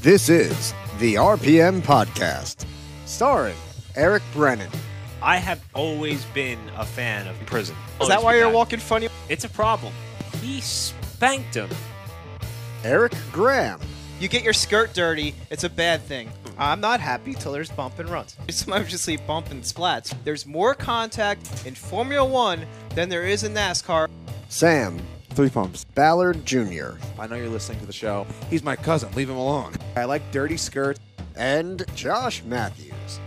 This is the RPM Podcast, starring Eric Brennan. I have always been a fan of prison. Is that why you're walking funny? It's a problem. He spanked him. Eric Graham. You get your skirt dirty, it's a bad thing. I'm not happy till there's bump and runs. Sometimes just see bump and splats. There's more contact in Formula One than there is in NASCAR. Sam. 3 pumps. Ballard Jr. I know you're listening to the show. He's my cousin. Leave him alone. I like dirty skirts. And Josh Matthews.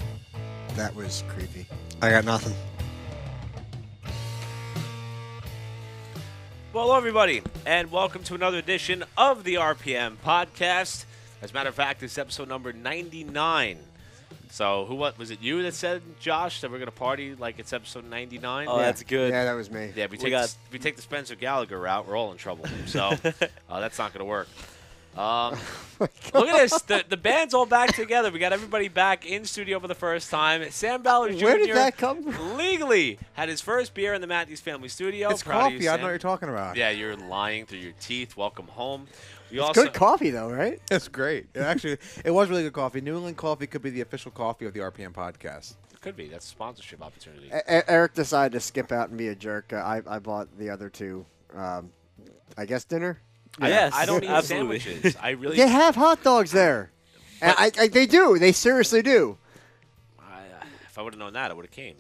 That was creepy. I got nothing. Well, hello, everybody, and welcome to another edition of the RPM Podcast. As a matter of fact, this is episode number 99. So, was it you that said, Josh, that we're going to party like it's episode 99? Oh, Yeah. that's good. Yeah, that was me. Yeah, if we take the Spencer Gallagher route, we're all in trouble. So, that's not going to work. Look at this. The band's all back together. We got everybody back in studio for the first time. Sam Ballard Jr. Where did that come from? legally had his first beer in the Matthews family studio. It's Proud of you, coffee. I Sam. know what you're talking about. Yeah, you're lying through your teeth. Welcome home. It's good coffee, though, right? It's great. It was really good coffee. New England Coffee could be the official coffee of the RPM Podcast. Could be. That's a sponsorship opportunity. Eric decided to skip out and be a jerk. I bought the other two, I guess, dinner. Yes, I don't eat absolutely. sandwiches. I really. They have hot dogs there. And they do. They seriously do. If I would have known that, I would have came.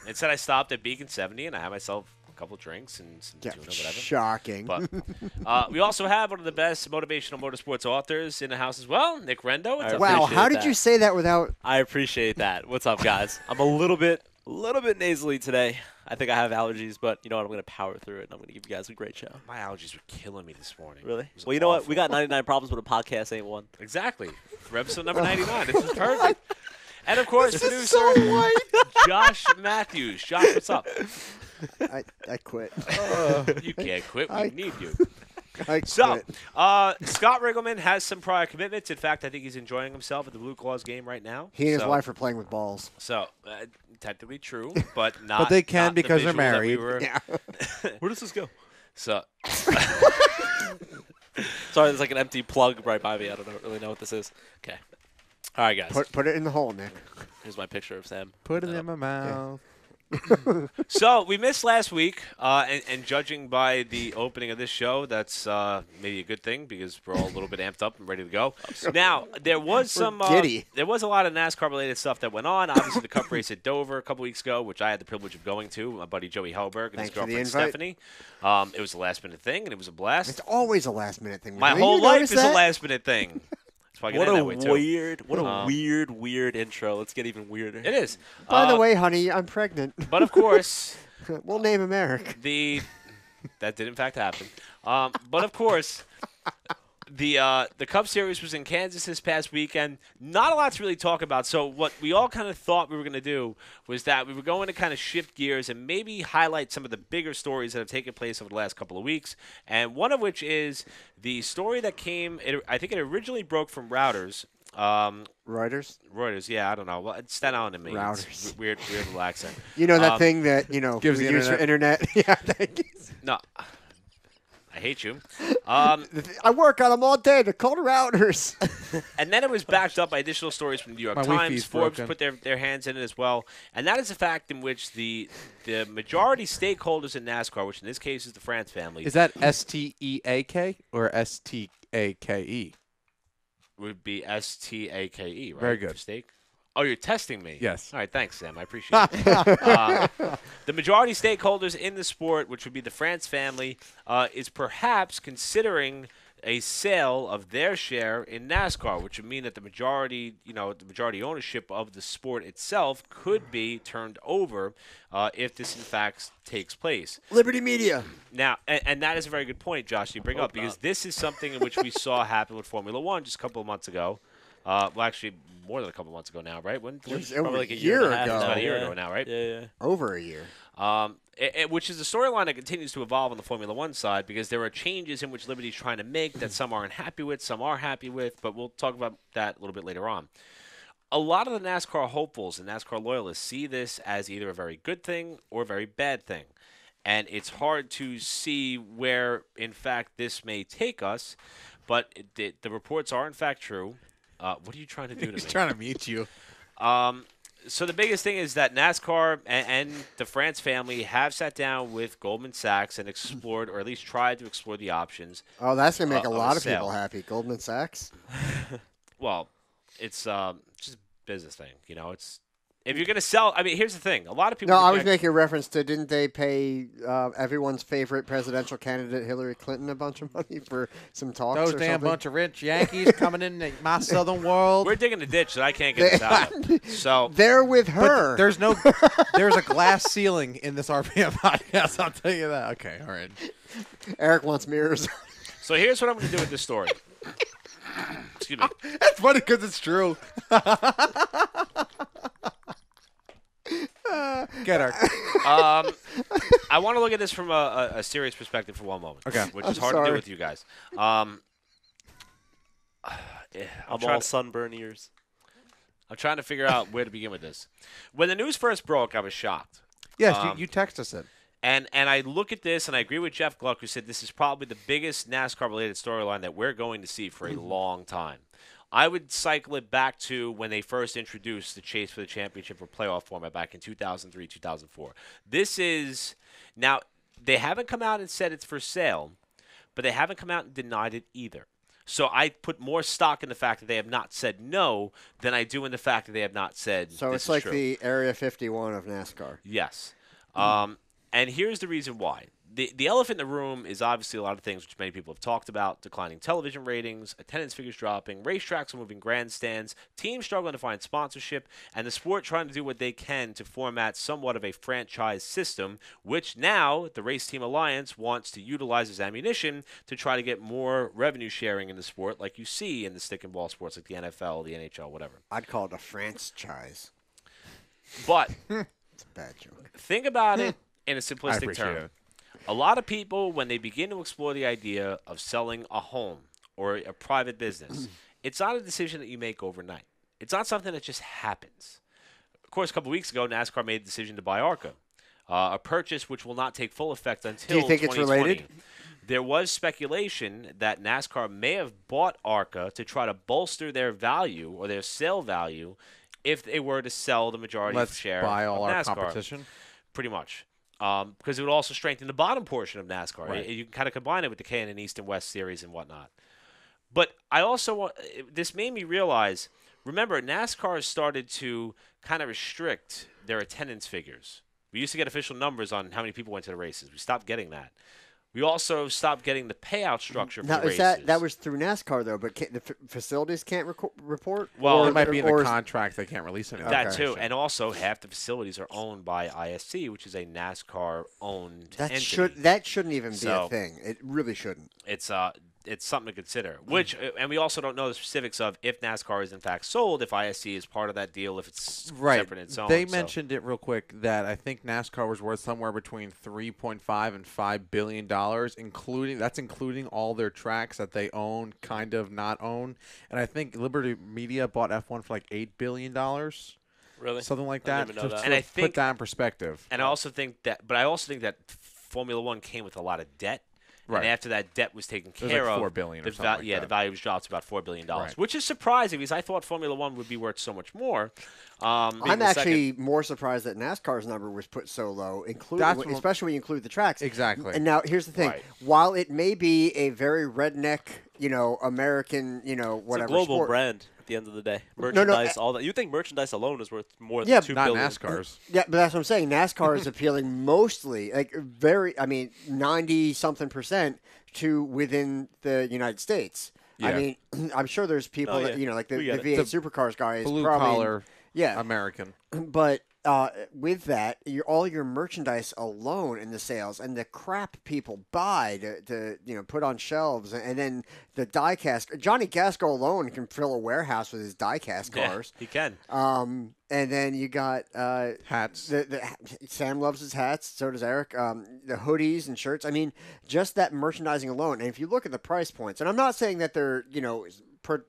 Instead, I stopped at Beacon 70 and I had myself a couple drinks and some tuna, whatever. Shocking. But we also have one of the best motivational motorsports authors in the house as well, Nick Rendo. What's up? Wow, appreciate how did that. you say that without... I appreciate that. What's up, guys? I'm a little bit nasally today. I think I have allergies, but you know what? I'm going to power through it, and I'm going to give you guys a great show. My allergies were killing me this morning. Really? It was Well, you know what? awful. We got 99 problems, but a podcast ain't one. Exactly. For episode number 99. This is perfect. And, of course, This producer is so white. Josh Matthews. Josh, what's up? I quit. You can't quit. We need you. I So, quit. Scott Riggleman has some prior commitments. In fact, I think he's enjoying himself at the Blue Claws game right now. He and his So- wife are playing with balls. So, technically true, but not. But they can not the because they're visual that we married. were- Yeah. Where does this go? So, Sorry, there's like an empty plug right by me. I don't really know what this is. Okay. All right, guys. Put it in the hole, Nick. Here's my picture of Sam. Put it in my mouth. so we missed last week, and judging by the opening of this show, that's maybe a good thing because we're all a little bit amped up and ready to go. Now, there was some giddy. there was a lot of NASCAR-related stuff that went on. Obviously, the Cup race at Dover a couple weeks ago, which I had the privilege of going to. My buddy Joey Hellberg and Thanks his for the girlfriend invite. Stephanie. It was a last-minute thing, and it was a blast. It's always a last-minute thing. My Did whole you life notice is a that? last-minute thing. That's why I get What in a that way, too. weird intro. Let's get even weirder. It is. By the way, honey, I'm pregnant. But, of course... We'll name him Eric. That did in fact happen. But of course, the Cup Series was in Kansas this past weekend. Not a lot to really talk about. So what we all kind of thought we were going to do was that we were going to kind of shift gears and maybe highlight some of the bigger stories that have taken place over the last couple of weeks. And one of which is the story that came. I think it originally broke from Reuters. Reuters? Yeah, I don't know. Well, it's Staten Island to me. Routers. It's weird little accent. You know that thing that, Gives we the use for internet? Yeah, thank you. No, I hate you. I work on them all day. They're called routers. And then it was backed up by additional stories from the New York My Wi-Fi's Times. Forbes broken. put their hands in it as well. And that is a fact in which the majority stakeholders in NASCAR, which in this case is the France family, Is that STEAK or STAKE? would be STAKE, right? Very good. For steak? Oh, you're testing me. Yes. All right, thanks, Sam. I appreciate it. The majority stakeholders in the sport, which would be the France family, is perhaps considering a sale of their share in NASCAR, which would mean that the majority ownership of the sport itself could be turned over if this in fact takes place. Liberty Media. Now, and that is a very good point, Josh, you bring up, because this is something in which we saw happen with Formula One just a couple of months ago. Well, actually, more than a couple of months ago now, right? When It was Probably over like a a year year and a half ago. It's about a year Yeah. ago now, right? Yeah. Over a year. Which is a storyline that continues to evolve on the Formula One side because there are changes in which Liberty's trying to make that some aren't happy with, some are happy with, but we'll talk about that a little bit later on. A lot of the NASCAR hopefuls and NASCAR loyalists see this as either a very good thing or a very bad thing. And it's hard to see where, in fact, this may take us, but the reports are, in fact, true What are you trying to do to He's me? trying to meet you. So the biggest thing is that NASCAR and the France family have sat down with Goldman Sachs and explored, or at least tried to explore the options. Oh, that's going to make a of a lot of sale. people happy. Goldman Sachs? Well, it's just a business thing. You know, it's if you're going to sell. I mean, here's the thing. A lot of people. No, I was project- making a reference to, didn't they pay everyone's favorite presidential candidate, Hillary Clinton, a bunch of money for some talks Those or damn something? bunch of rich Yankees coming in my southern world. We're digging a ditch that I can't get this out of. So They're with her. But there's a glass ceiling in this RPM podcast. I'll tell you that. Okay, all right. Eric wants mirrors. So here's what I'm going to do with this story. Excuse me. That's funny because it's true. Get her. I want to look at this from a serious perspective for one moment. Okay. Which I'm is hard to sorry. do with you guys. Yeah, I'm all sunburn ears. I'm trying to figure out where to begin with this. When the news first broke, I was shocked. Yes, you text us it. And I look at this, and I agree with Jeff Gluck, who said this is probably the biggest NASCAR-related storyline that we're going to see for a long time. I would cycle it back to when they first introduced the chase for the championship or playoff format back in 2003, 2004. This is – now, they haven't come out and said it's for sale, but they haven't come out and denied it either. So I put more stock in the fact that they have not said no than I do in the fact that they have not said So this it's like is true. the Area 51 of NASCAR. Yes. And here's the reason why. The elephant in the room is obviously a lot of things which many people have talked about: declining television ratings, attendance figures dropping, racetracks moving grandstands, teams struggling to find sponsorship, and the sport trying to do what they can to format somewhat of a franchise system, which now the Race Team Alliance wants to utilize as ammunition to try to get more revenue sharing in the sport, like you see in the stick and ball sports like the NFL, the NHL, whatever. I'd call it a franchise. But It's a bad joke. think about it in a I simplistic appreciate term. it. A lot of people, when they begin to explore the idea of selling a home or a private business, it's not a decision that you make overnight. It's not something that just happens. Of course, a couple weeks ago, NASCAR made the decision to buy ARCA, a purchase which will not take full effect until Do you think it's 2020. related? There was speculation that NASCAR may have bought ARCA to try to bolster their value or their sale value if they were to sell the majority Let's share buy all of our NASCAR. competition. Pretty much. Because it would also strengthen the bottom portion of NASCAR. Right. You can kind of combine it with the K&N East and West series and whatnot. But I also want this made me realize. Remember, NASCAR has started to kind of restrict their attendance figures. We used to get official numbers on how many people went to the races. We stopped getting that. We also stopped getting the payout structure for Now, the is races. that was through NASCAR though? But the facilities can't report. Well, It might be in the or- contract. They can't release anything. that Okay. too, and also half the facilities are owned by ISC, which is a NASCAR-owned That entity. shouldn't even be So- a thing. It really shouldn't. It's something to consider. Which, and we also don't know the specifics of if NASCAR is in fact sold, if ISC is part of that deal, if it's Right. separate and so on. They So- mentioned it real quick that I think NASCAR was worth somewhere between 3.5 and $5 billion, including all their tracks that they own, kind of not own. And I think Liberty Media bought F1 for like $8 billion, Really? something like I that. didn't even know To that. And I put think- that in perspective. And I also think that, Formula One came with a lot of debt. Right. And after that debt was taken was care like of, $4 billion or something like the that. value was dropped to about $4 billion, Right. which is surprising because I thought Formula One would be worth so much more. Being I'm the actually more surprised that NASCAR's number was put so low, That's what- especially when you include the tracks. Exactly. And now here's the thing: Right. while it may be a very redneck, American, whatever It's a global sport, brand at the end of the day. no, Merchandise, all that. You think merchandise alone is worth more Yeah, than $2 not billion. NASCAR's. Yeah, but that's what I'm saying. NASCAR is appealing mostly, 90-something% to within the United States. I Yeah. mean, I'm sure there's people Oh, that, yeah. like the We get it. V8 Supercars guy is Blue probably collar yeah. American. But with that, all your merchandise alone in the sales and the crap people buy to put on shelves, and then the die-cast. Johnny Gasco alone can fill a warehouse with his die-cast Yeah, cars. he can. And then you got Hats. Sam loves his hats. So does Eric. The hoodies and shirts. I mean, just that merchandising alone. And if you look at the price points, and I'm not saying that they're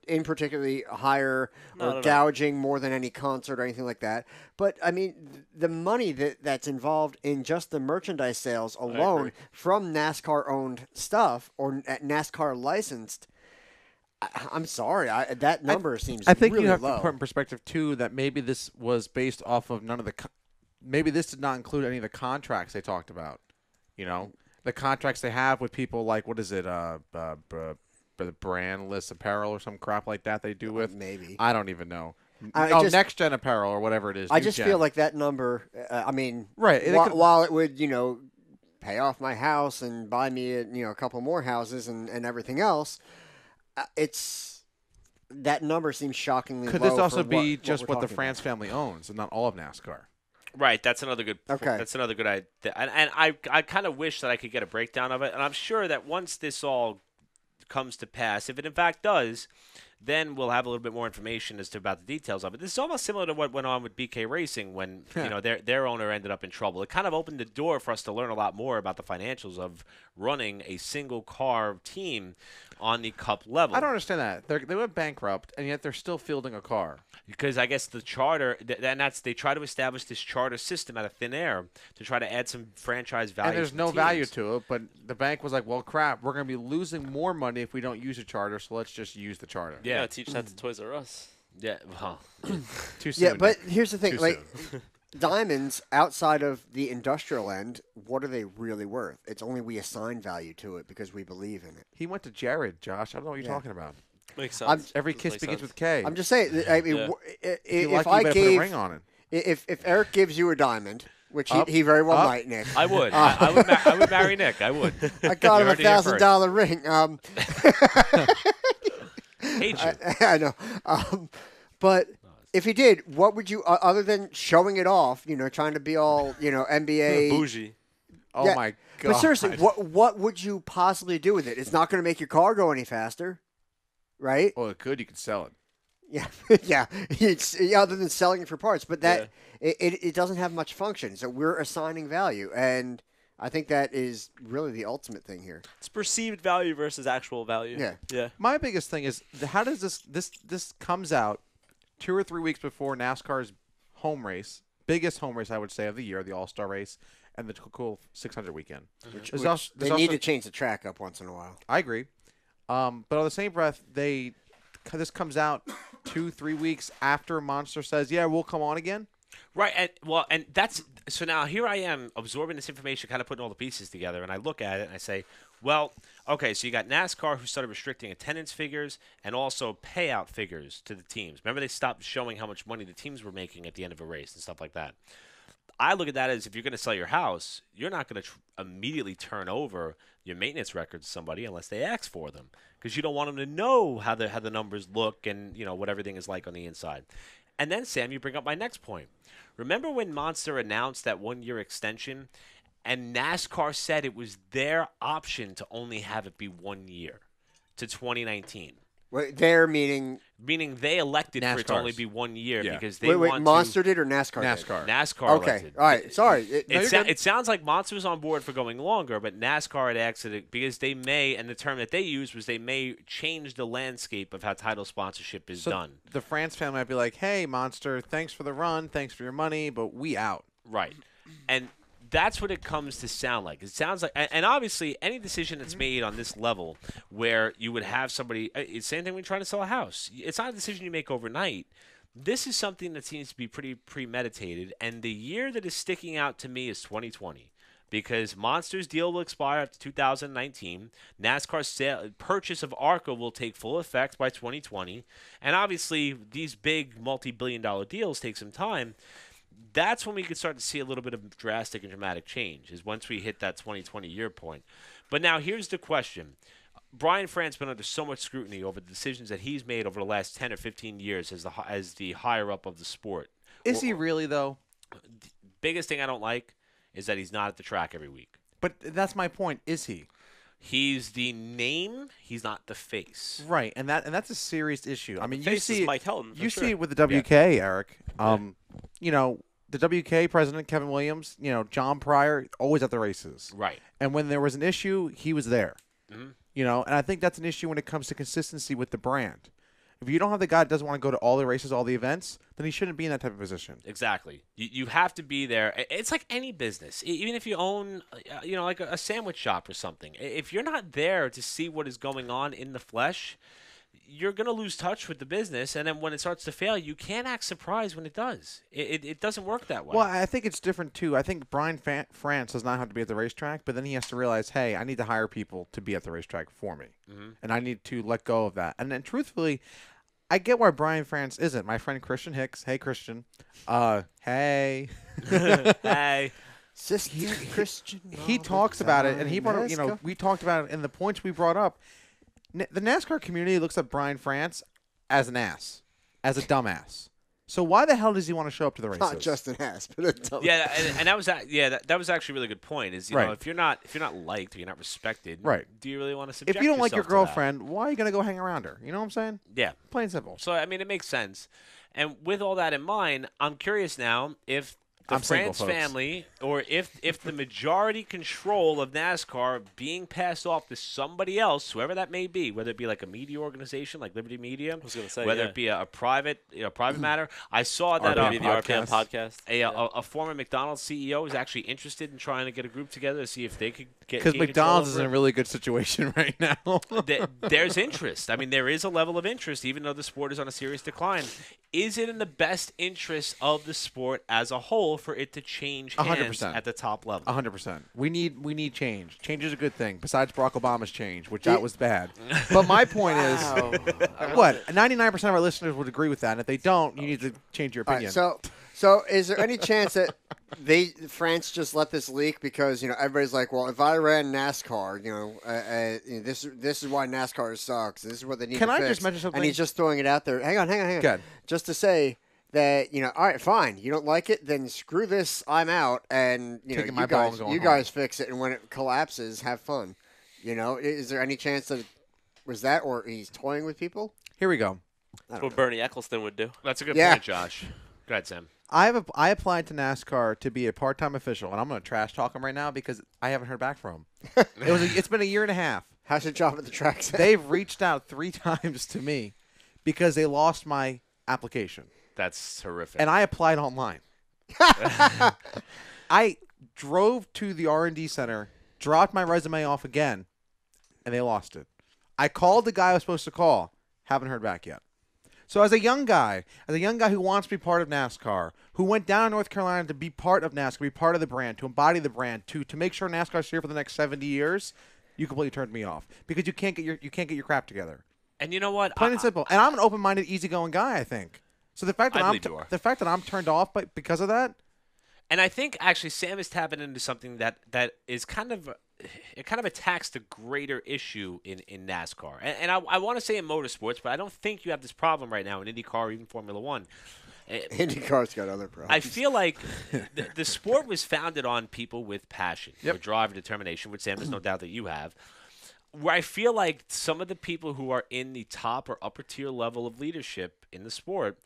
in particularly higher or No. gouging more than any concert or anything like that. But I mean, the money that's involved in just the merchandise sales alone agree. from NASCAR owned stuff or NASCAR licensed. I'm sorry. That number seems I think really you have low. to put in perspective too that maybe this was based off of none of the. Maybe this did not include any of the contracts they talked about. You know, the contracts they have with people like what is it? The brandless apparel or some crap like that they do with. Maybe. I don't even know. Next gen apparel or whatever it is. I new just gen. feel like that number. I mean, Right. While it would, pay off my house and buy me, a couple more houses and everything else, it's that number seems shockingly low. Could this also for be what just we're what the talking France family owns and not all of NASCAR? Right, that's another good. Okay. That's another good idea, and I kind of wish that I could get a breakdown of it, and I'm sure that once this all comes to pass, if it in fact does, then we'll have a little bit more information as to about the details of it. This is almost similar to what went on with BK Racing when their owner ended up in trouble. It kind of opened the door for us to learn a lot more about the financials of running a single car team on the Cup level. I don't understand that. They went bankrupt, and yet they're still fielding a car. Because I guess the charter, they try to establish this charter system out of thin air to try to add some franchise value. And there's to no teams. value to it, but the bank was like, well, crap, we're going to be losing more money if we don't use a charter, so let's just use the charter. Yeah. Yeah, teach that to Toys R Us. Yeah, well, Too soon. Yeah, but here's the thing: Too like diamonds outside of the industrial end, what are they really worth? It's only we assign value to it because we believe in it. He went to Jared, Josh. I don't know what you're Yeah. talking about. Makes sense. Every Does kiss make begins sense. with K. I'm just saying. I mean, Yeah. If you if like it, I you better put a gave, ring on it. if Eric gives you a diamond, which Up, he very well up. might, Nick. I would. I would marry Nick. I would. I got You him heard it here first. $1,000 ring. Hate you. I know. But if he did, what would you, other than showing it off, trying to be all, NBA. Bougie. Oh, Yeah, my God. But seriously, what would you possibly do with it? It's not going to make your car go any faster, right? Well, it could. You could sell it. Yeah, yeah. It's other than selling it for parts, but that it doesn't have much function. So we're assigning value, and I think that is really the ultimate thing here. It's perceived value versus actual value. Yeah. Yeah. My biggest thing is how does this comes out 2 or 3 weeks before NASCAR's home race, biggest home race I would say of the year, the All-Star race, and the cool 600 weekend. There's also- They there's need also- to change the track up once in a while. I agree. But on the same breath, this comes out 2-3 weeks after Monster says, "Yeah, we'll come on again." Right, and that's so. Now here I am absorbing this information, kind of putting all the pieces together, and I look at it and I say, well, okay, so you got NASCAR who started restricting attendance figures and also payout figures to the teams. Remember, they stopped showing how much money the teams were making at the end of a race and stuff like that. I look at that as if you're going to sell your house, you're not going to immediately turn over your maintenance records to somebody unless they ask for them, because you don't want them to know how the numbers look and what everything is like on the inside. And then, Sam, you bring up my next point. Remember when Monster announced that 1-year extension, and NASCAR said it was their option to only have it be 1 year to 2019? Wait, they're meaning. Meaning they elected for it to NASCAR's. only be 1 year Yeah. because they Wait, want Monster did or NASCAR? NASCAR. to. NASCAR Okay, elected. all right. Sorry. It sounds like Monster was on board for going longer, but NASCAR had exited because they may, and the term that they used was they may change the landscape of how title sponsorship is done. The France family might be like, "Hey, Monster, thanks for the run, thanks for your money, but we out." Right. And that's what it comes to sound like. It sounds like, and obviously, any decision that's made on this level where you would have somebody, it's the same thing when you're trying to sell a house. It's not a decision you make overnight. This is something that seems to be pretty premeditated, and the year that is sticking out to me is 2020. Because Monster's deal will expire after 2019. NASCAR's purchase of ARCA will take full effect by 2020. And obviously, these big multi-billion-dollar deals take some time. That's when we could start to see a little bit of drastic and dramatic change, is once we hit that 2020 year point. But now here's the question. Brian France's been under so much scrutiny over the decisions that he's made over the last 10 or 15 years as the higher-up of the sport. Is he really, though? Biggest thing I don't like is that he's not at the track every week. But that's my point. Is he? He's the name. He's not the face. Right, and that's a serious issue. I mean, you face is see, Mike Helton, for you sure. see it with the WK, Eric. The WK president Kevin Williams, John Pryor, always at the races. Right. And when there was an issue, he was there. Mm-hmm. And I think that's an issue when it comes to consistency with the brand. If you don't have the guy that doesn't want to go to all the races, all the events, then he shouldn't be in that type of position. Exactly. You have to be there. It's like any business. Even if you own, like a sandwich shop or something. If you're not there to see what is going on in the flesh, you're going to lose touch with the business. And then when it starts to fail, you can't act surprised when it does. It doesn't work that way. Well, I think it's different, too. I think Brian France does not have to be at the racetrack, but then he has to realize, hey, I need to hire people to be at the racetrack for me. And I need to let go of that. And then, truthfully, I get why Brian France isn't. My friend Christian Hicks. Hey, Christian. Hey. Hey. Sister Christian. He talks about it, and he brought up, we talked about it in the points we brought up. The NASCAR community looks at Brian France as an ass, as a dumbass. So why the hell does he want to show up to the races? Not just an ass, but a dumb. Yeah, and that was that was actually a really good point. Is you know if you're not liked or you're not respected, right? Do you really want to subject If you don't like your yourself to that? girlfriend, why are you gonna go hang around her? You know what I'm saying? Yeah, plain and simple. So I mean, it makes sense. And with all that in mind, I'm curious now if the single, France folks. family, or if the majority control of NASCAR being passed off to somebody else, whoever that may be, whether it be like a media organization like Liberty Media, I was gonna say, whether yeah. it be a private matter. I saw that Maybe the RPM podcast. a former McDonald's CEO is actually interested in trying to get a group together to see if they could get Because gain McDonald's is control in a really good situation right now. There's interest. I mean, there is a level of interest, even though the sport is on a serious decline. Is it in the best interest of the sport as a whole for it to change hands 100%. at the top level? 100%. We need change. Change is a good thing. Besides Barack Obama's change, which that was bad. But my point is, what 99% of our listeners would agree with that. And if they don't, you need to change your All opinion. right, so is there any chance that France just let this leak because everybody's like, well, if I ran NASCAR, this is why NASCAR sucks. This is what they need. Can to I fix. just mention something? And he's just throwing it out there. Hang on. Good. Just to say that all right, fine. You don't like it, then screw this. I'm out, and Taking my ball and going you home. guys fix it. And when it collapses, have fun. Is there any chance that it was that, or he's toying with people? Here we go. That's what Bernie Eccleston would do. That's a good Yeah. point, Josh. Go ahead, Sam. I applied to NASCAR to be a part-time official, and I'm going to trash talk him right now because I haven't heard back from him. It's been a year and a half. How's your job at the track? They've reached out 3 times to me because they lost my application, That's horrific. and I applied online. I drove to the R&D center, dropped my resume off again, and they lost it. I called the guy I was supposed to call. Haven't heard back yet. So as a young guy who wants to be part of NASCAR, who went down to North Carolina to be part of NASCAR, be part of the brand, to embody the brand, to make sure NASCAR's here for the next 70 years, you completely turned me off because you can't get your crap together. And you know what? Plain and simple. And I'm an open-minded, easygoing guy, I think. So the fact that I'm turned off because of that. And I think actually Sam is tapping into something that is kind of attacks the greater issue in NASCAR. And I want to say in motorsports, but I don't think you have this problem right now in IndyCar or even Formula One. IndyCar's got other problems. I feel like the sport was founded on people with passion, with drive and determination, which Sam, there's no doubt that you have. Where I feel like some of the people who are in the top or upper tier level of leadership in the sport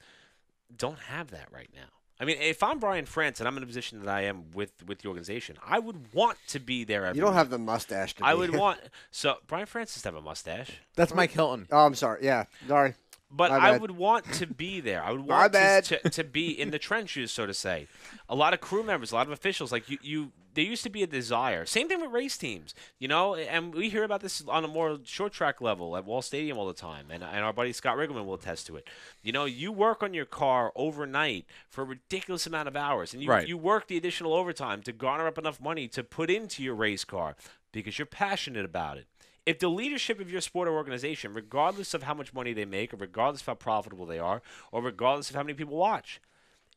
don't have that right now. I mean, if I'm Brian France and I'm in a position that I am with the organization, I would want to be there every You don't week. have the mustache to be. I would want – so Brian France does have a mustache. That's Mike Hilton. Oh, I'm sorry. Yeah, sorry. But My I bad. would want to be there. I would My want bad. to be in the trenches, so to say. A lot of crew members, a lot of officials, like there used to be a desire. Same thing with race teams, and we hear about this on a more short track level at Wall Stadium all the time, and our buddy Scott Riggleman will attest to it. You work on your car overnight for a ridiculous amount of hours, and you work the additional overtime to garner up enough money to put into your race car because you're passionate about it. If the leadership of your sport or organization, regardless of how much money they make, or regardless of how profitable they are, or regardless of how many people watch,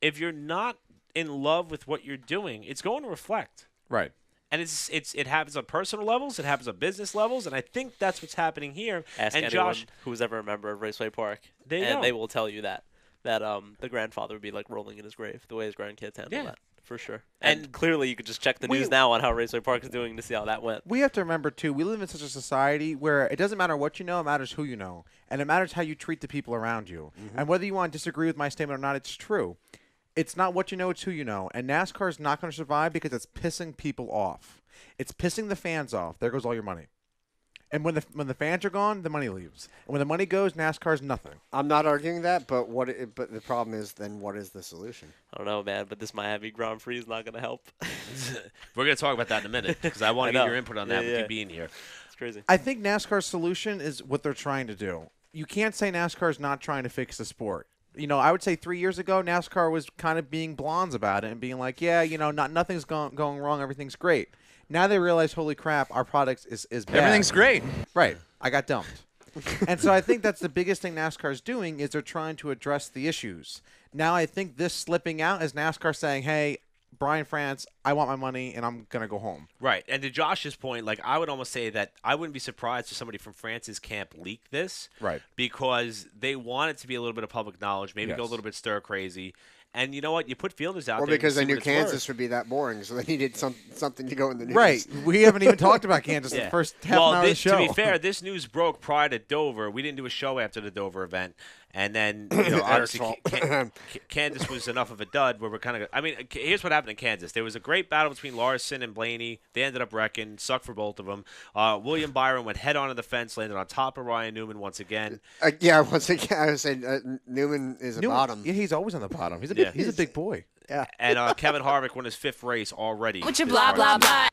if you're not in love with what you're doing, it's going to reflect. Right. And it happens on personal levels, it happens on business levels, and I think that's what's happening here. Ask and anyone Josh, who's ever a member of Raceway Park, There you and go. they will tell you that the grandfather would be like rolling in his grave the way his grandkids handle that. For sure. And clearly you could just check the news now on how Raceway Park is doing to see how that went. We have to remember, too, we live in such a society where it doesn't matter what you know, it matters who you know. And it matters how you treat the people around you. Mm-hmm. And whether you want to disagree with my statement or not, it's true. It's not what you know, it's who you know. And NASCAR is not going to survive because it's pissing people off. It's pissing the fans off. There goes all your money. And when the fans are gone, the money leaves. And when the money goes, NASCAR's nothing. I'm not arguing that, but but the problem is, then what is the solution? I don't know, man, but this Miami Grand Prix is not going to help. we're going to talk about that in a minute because I want to get your input on that with you being here. It's crazy. I think NASCAR's solution is what they're trying to do. you can't say NASCAR is not trying to fix the sport. I would say 3 years ago, NASCAR was kind of being blondes about it and being like, yeah, nothing's going wrong, everything's great. Now they realize, holy crap, our product is bad. Everything's great. Right. I got dumped. And so I think that's the biggest thing NASCAR is doing is they're trying to address the issues. Now I think this slipping out is NASCAR saying, hey, Brian France, I want my money, and I'm going to go home. Right. And to Josh's point, I would almost say that I wouldn't be surprised if somebody from France's camp leaked this. Right. Because they want it to be a little bit of public knowledge, maybe go a little bit stir crazy. And you know what? You put fielders out or there. Or because they knew Kansas worth. would be that boring, so they needed something to go in the news. Right. We haven't even talked about Kansas the first half an hour of the show. To be fair, this news broke prior to Dover. We didn't do a show after the Dover event. And then, obviously, Kansas was enough of a dud where we're kind of – I mean, here's what happened in Kansas. There was a great battle between Larson and Blaney. They ended up wrecking. Sucked for both of them. William Byron went head-on to the fence, landed on top of Ryan Newman once again. Once again, I was saying Newman is a bottom. Yeah, he's always on the bottom. He's a big boy. Yeah. And Kevin Harvick won his 5th race already. With your blah, blah, blah.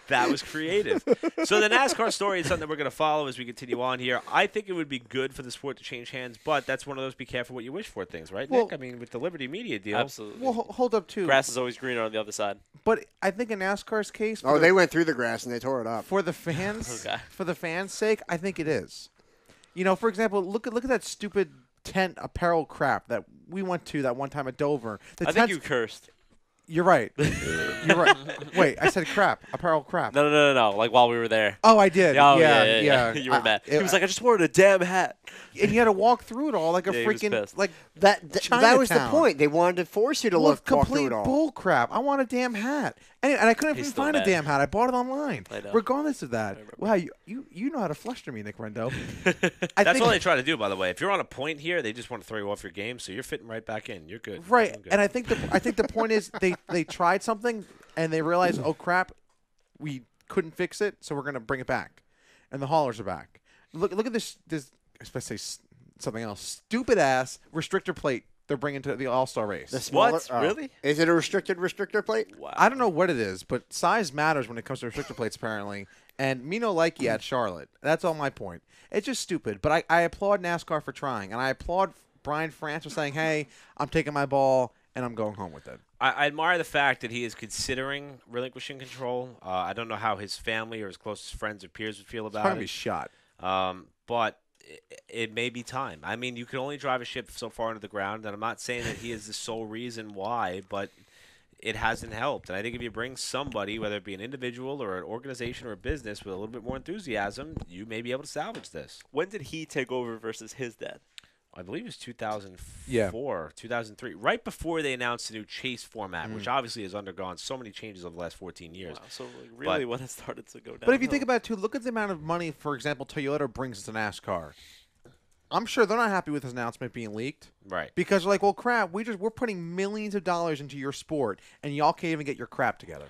That was creative. So the NASCAR story is something that we're going to follow as we continue on here. I think it would be good for the sport to change hands, but that's one of those be careful what you wish for things, right, Nick? I mean, with the Liberty Media deal. Absolutely. Well, hold up, too. Grass is always greener on the other side. But I think in NASCAR's case... they went through the grass and they tore it up. For the fans, for the fans' sake, I think it is. For example, look at that stupid tent apparel crap that we went to that one time at Dover. I think you cursed. You're right. You're right. Wait, I said crap. Apparel crap. No. Like while we were there. Oh, I did. Oh, yeah. You were mad. He was like, I just wanted a damn hat. And you had to walk through it all like a freaking that was the point. They wanted to force you to walk through complete it all. Bull crap. I want a damn hat. And I couldn't even find a damn hat. I bought it online. I know. Regardless of that. Wow, you know how to fluster me, Nick Rendo. That's all they try to do, by the way. If you're on a point here, they just want to throw you off your game, so you're fitting right back in. You're good. Right. Good. And I think the point is they tried something and they realized, oh crap, we couldn't fix it, so we're gonna bring it back. And the haulers are back. Look at this especially something else. Stupid ass restrictor plate they're bringing to the All-Star race. What? Really? Is it a restrictor plate? Wow. I don't know what it is, but size matters when it comes to restrictor plates, apparently. And me no like you at Charlotte. That's all my point. It's just stupid. But I applaud NASCAR for trying, and I applaud Brian France for saying, hey, I'm taking my ball, and I'm going home with it. I admire the fact that he is considering relinquishing control. I don't know how his family or his closest friends or peers would feel about Probably it. be shot. But it may be time. I mean, you can only drive a ship so far into the ground, and I'm not saying that he is the sole reason why, but it hasn't helped. And I think if you bring somebody, whether it be an individual or an organization or a business with a little bit more enthusiasm, you may be able to salvage this. When did he take over versus his dad? I believe it was 2004, 2003, right before they announced the new chase format, which obviously has undergone so many changes over the last 14 years. Wow, so really when it started to go down. But if you think about it, too, look at the amount of money, for example, Toyota brings to NASCAR. I'm sure they're not happy with this announcement being leaked. Right. Because they're like, well, crap, we're putting millions of dollars into your sport, and y'all can't even get your crap together.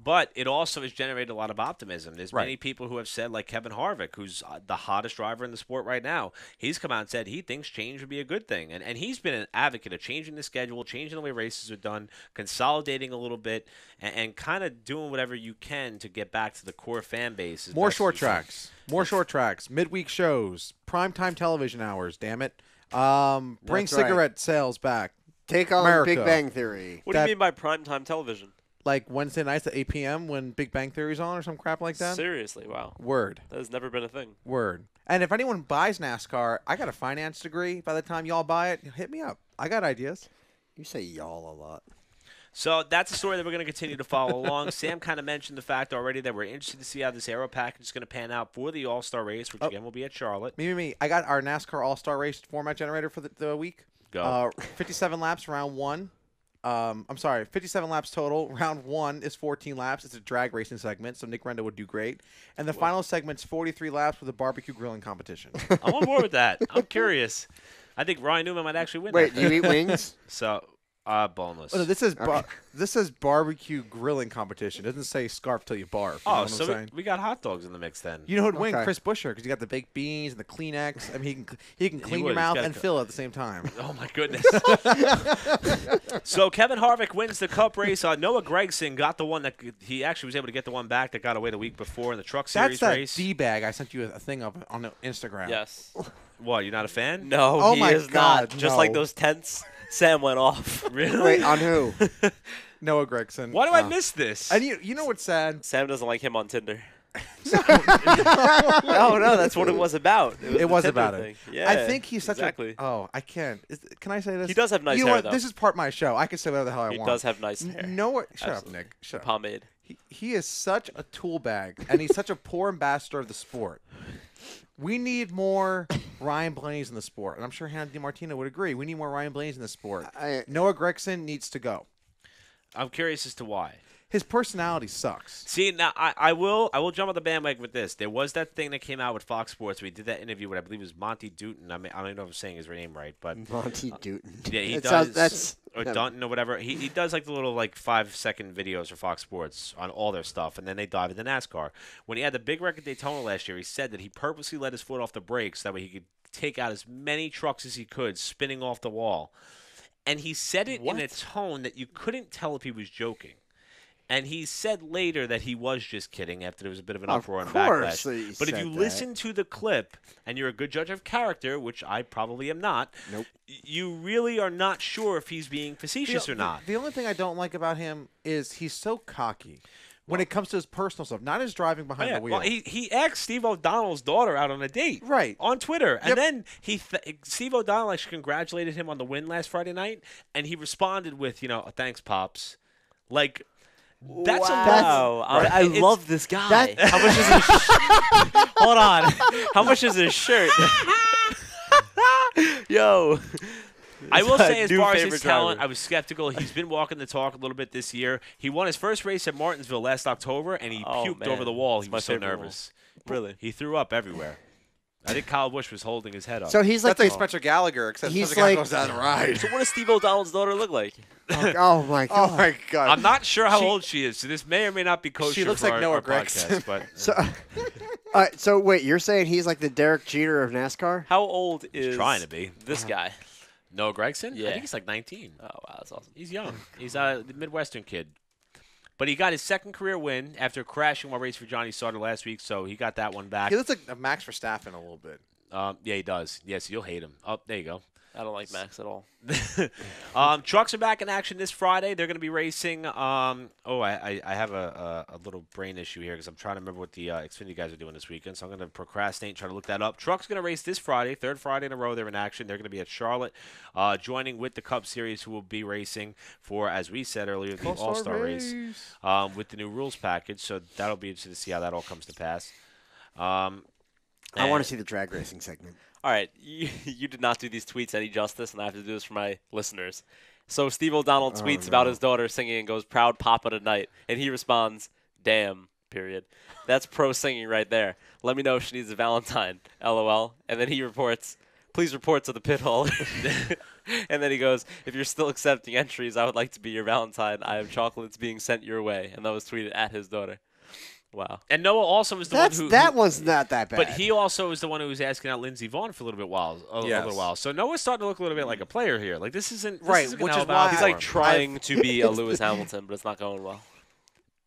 But it also has generated a lot of optimism. There's many people who have said, like Kevin Harvick, who's the hottest driver in the sport right now, he's come out and said he thinks change would be a good thing. And he's been an advocate of changing the schedule, changing the way races are done, consolidating a little bit, and kind of doing whatever you can to get back to the core fan base. More short tracks. More short tracks. Midweek shows. Primetime television hours, damn it. Bring cigarette sales back. Take on America. Big Bang Theory. What do you mean by primetime television? Like Wednesday nights at 8 p.m. when Big Bang Theory's on or some crap like that? Seriously, wow. Word. That has never been a thing. Word. And if anyone buys NASCAR, I got a finance degree. By the time y'all buy it, hit me up. I got ideas. You say y'all a lot. So that's a story that we're going to continue to follow along. Sam kind of mentioned the fact already that we're interested to see how this aero package is going to pan out for the All-Star race, which again will be at Charlotte. Me. I got our NASCAR All-Star race format generator for the week. Go. 57 laps, round one. 57 laps total. Round one is 14 laps. It's a drag racing segment, so Nick Rendo would do great. And the final segment's 43 laps with a barbecue grilling competition. I'm on board with that. I'm curious. I think Ryan Newman might actually win. Wait, that do you eat wings? So Boneless. Oh, no, this says barbecue grilling competition. It doesn't say scarf till you barf. You know what I'm saying? we got hot dogs in the mix then. You know who'd win? Okay. Chris Buescher, because you got the baked beans and the Kleenex. I mean, he can clean your would. He's mouth got and a- fill at the same time. Oh my goodness! So Kevin Harvick wins the Cup race. Noah Gragson got the one that he actually was able to get the one back that got away the week before in the Truck Series That's that race. D-bag. I sent you a thing of on the Instagram. Yes. What? You're not a fan? No, Oh he my is God, not. Just like no. those tents, Sam went off. Really? Wait, on who? Noah Gregson. Why do I miss this? And you know what's sad? Sam doesn't like him on Tinder. No, that's what it was about. It was about it. Yeah, I think he's such exactly. a. Oh, I can't. Can I say this? He does have nice you know hair, what? though. This is part of my show. I can say whatever the hell I He want. does have nice hair. Noah, shut up, Absolutely. Nick. Shut up. Pomade. He is such a tool bag, and he's such a poor ambassador of the sport. We need more Ryan Blaney's in the sport, and I'm sure Hannah DiMartino would agree. We need more Ryan Blaney's in the sport. Noah Gregson needs to go. I'm curious as to why. His personality sucks. See, now I will jump on the bandwagon with this. There was that thing that came out with Fox Sports. We did that interview with, I believe it was Monty Dutton. I don't even know if I'm saying his name right, but Monty Dutton. yeah, he It does. sounds- that's- or Dunton or whatever. He does like the little 5-second videos for Fox Sports on all their stuff, and then they dive into NASCAR. When he had the big wreck at Daytona last year, he said that he purposely let his foot off the brakes that way he could take out as many trucks as he could, spinning off the wall. And he said it in a tone that you couldn't tell if he was joking. And he said later that he was just kidding after there was a bit of an uproar and course he backlash. But if said you that. listen to the clip, and you're a good judge of character, which I probably am not, Nope. you really are not sure if he's being facetious or not. The only thing I don't like about him is he's so cocky when it comes to his personal stuff, not his driving behind the wheel. Well, he asked Steve O'Donnell's daughter out on a date, Right. on Twitter, and Yep. then Steve O'Donnell actually congratulated him on the win last Friday night, and he responded with, "Thanks, pops." Like, that's a Wow. lot. I It's- love this guy. How much is his Hold on. How much is his shirt? Yo. I will say, as New far as favorite his talent, driver. I was skeptical. He's been walking the talk a little bit this year. He won his first race at Martinsville last October, and he Oh, puked man. over the wall. He It's my was so favorite nervous. Really? He threw up everywhere. I think Kyle Busch was holding his head up. So he's like That's like the, Spencer Gallagher, except He's Spencer Gallagher like- goes down the ride. So what does Steve O'Donnell's daughter look like? oh my god. Oh my god! I'm not sure how She- old she is, so this may or may not be kosher She looks for like our, Noah our Gregson. podcast. But So wait, you're saying he's like the Derek Jeter of NASCAR? How old is trying to be. this guy? Noah Gregson? I Yeah. think he's like 19. Oh, wow, that's awesome. He's young. He's the Midwestern kid. But he got his second career win after crashing while racing for Johnny Sauter last week, so he got that one back. He looks like a Max Verstappen a little bit. Yeah, he does. Yes, you'll hate him. Oh, there you go. I don't like Max at all. Trucks are back in action this Friday. They're going to be racing. I have a little brain issue here because I'm trying to remember what the Xfinity guys are doing this weekend, so I'm going to procrastinate and try to look that up. Trucks going to race this Friday, third Friday in a row. They're in action. They're going to be at Charlotte, joining with the Cup Series, who will be racing for, as we said earlier, the All-Star race with the new rules package. So that'll be interesting to see how that all comes to pass. I want to see the drag racing segment. All right, you did not do these tweets any justice, and I have to do this for my listeners. So Steve O'Donnell tweets about his daughter singing and goes, "Proud Papa tonight," and he responds, "Damn." Period. That's pro singing right there. Let me know if she needs a Valentine. LOL. And then he reports, "Please report to the pit hall." And then he goes, "If you're still accepting entries, I would like to be your Valentine. I have chocolates being sent your way." And that was tweeted at his daughter. Wow. And Noah also was the That's one who that one's not that bad. But he also was the one who was asking out Lindsey Vaughn for a little while. So Noah's starting to look a little bit like a player here. Like this isn't Right, isn't which gonna is help out why He's for like him. trying to be a Lewis Hamilton, but it's not going well.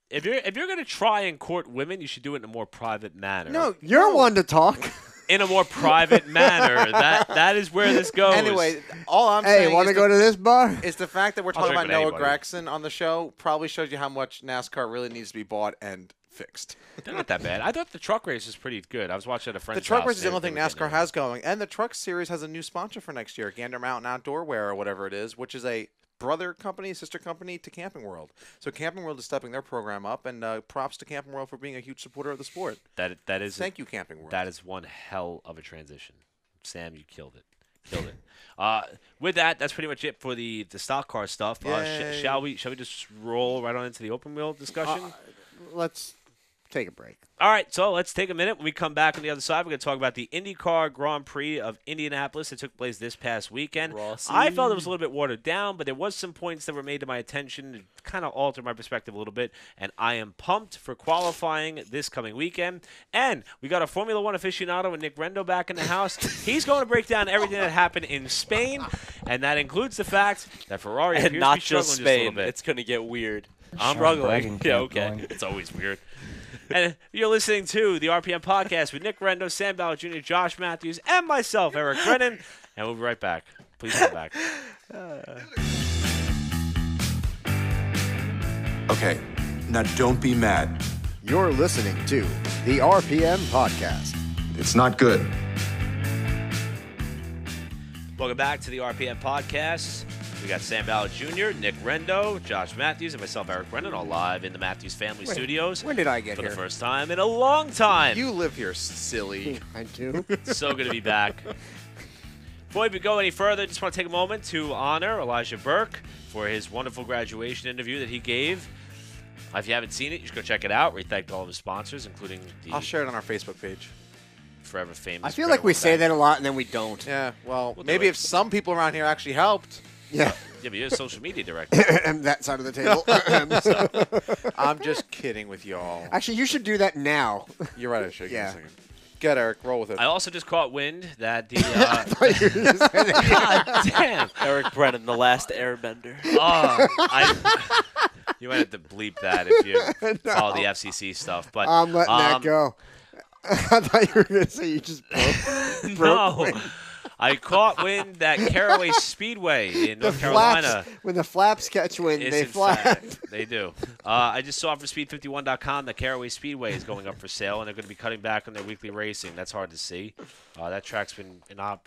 If you're gonna try and court women, you should do it in a more private manner. no, you're one to talk. In a more private manner. That is where this goes. Anyway, all I'm Hey, saying want to is go to this bar? is the fact that we're I'll talking drink about with Noah anybody. Gregson on the show probably shows you how much NASCAR really needs to be bought and fixed. they're not that bad. I thought the truck race was pretty good. I was watching at a friend's The truck house. race is the only They thing were getting NASCAR it. has going, and the truck series has a new sponsor for next year, Gander Mountain Outdoor Wear or whatever it is, which is a brother company, sister company to Camping World. So Camping World is stepping their program up, and props to Camping World for being a huge supporter of the sport. That is Thank you, Camping World. That is one hell of a transition. Sam, you killed it. With that, that's pretty much it for the stock car stuff. Yay. Shall we just roll right on into the open wheel discussion? Let's take a break. All right, so let's take a minute. When we come back on the other side, we're going to talk about the IndyCar Grand Prix of Indianapolis that took place this past weekend. Rossi. I felt it was a little bit watered down, but there was some points that were made to my attention to kind of alter my perspective a little bit, and I am pumped for qualifying this coming weekend. And we got a Formula One aficionado and Nick Rendo back in the house. He's going to break down everything that happened in Spain, and that includes the fact that Ferrari And appears not to be struggling just just a little Spain. bit. It's going to get weird. I'm struggling. Yeah, okay. Going. It's always weird. And you're listening to the RPM Podcast with Nick Rendo, Sam Ballard Jr., Josh Matthews, and myself, Eric Brennan. And we'll be right back. Please come back. Okay, now don't be mad. You're listening to the RPM Podcast. It's not good. Welcome back to the RPM Podcast. We got Sam Ballard Jr., Nick Rendo, Josh Matthews, and myself, Eric Brennan, all live in the Matthews Family Studios. When did I get for here? the first time in a long time. You live here, silly. I do. So good to be back. Before we go any further, just want to take a moment to honor Elijah Burke for his wonderful graduation interview that he gave. If you haven't seen it, you should go check it out. We thanked all of his sponsors, including the I'll share it on our Facebook page. forever famous. I feel like we say that a lot and then we don't. Yeah, well, We'll do maybe it. if some people around here actually helped. Yeah. Yeah, but you're a social media director. And that side of the table. I'm just kidding with y'all. Actually, you should do that now. You're right, I should. Yeah. Give me a second. Get Eric, roll with it. I also just caught wind that the God damn. Eric Brennan, the last airbender. You might have to bleep that if you follow the FCC stuff. But I'm letting that go. I thought you were going to say you just broke. No. I caught wind that Caraway Speedway in North Carolina. When the flaps catch wind, is they in flap. fact- they do. I just saw for Speed51.com that Caraway Speedway is going up for sale, and they're going to be cutting back on their weekly racing. That's hard to see. That track's been I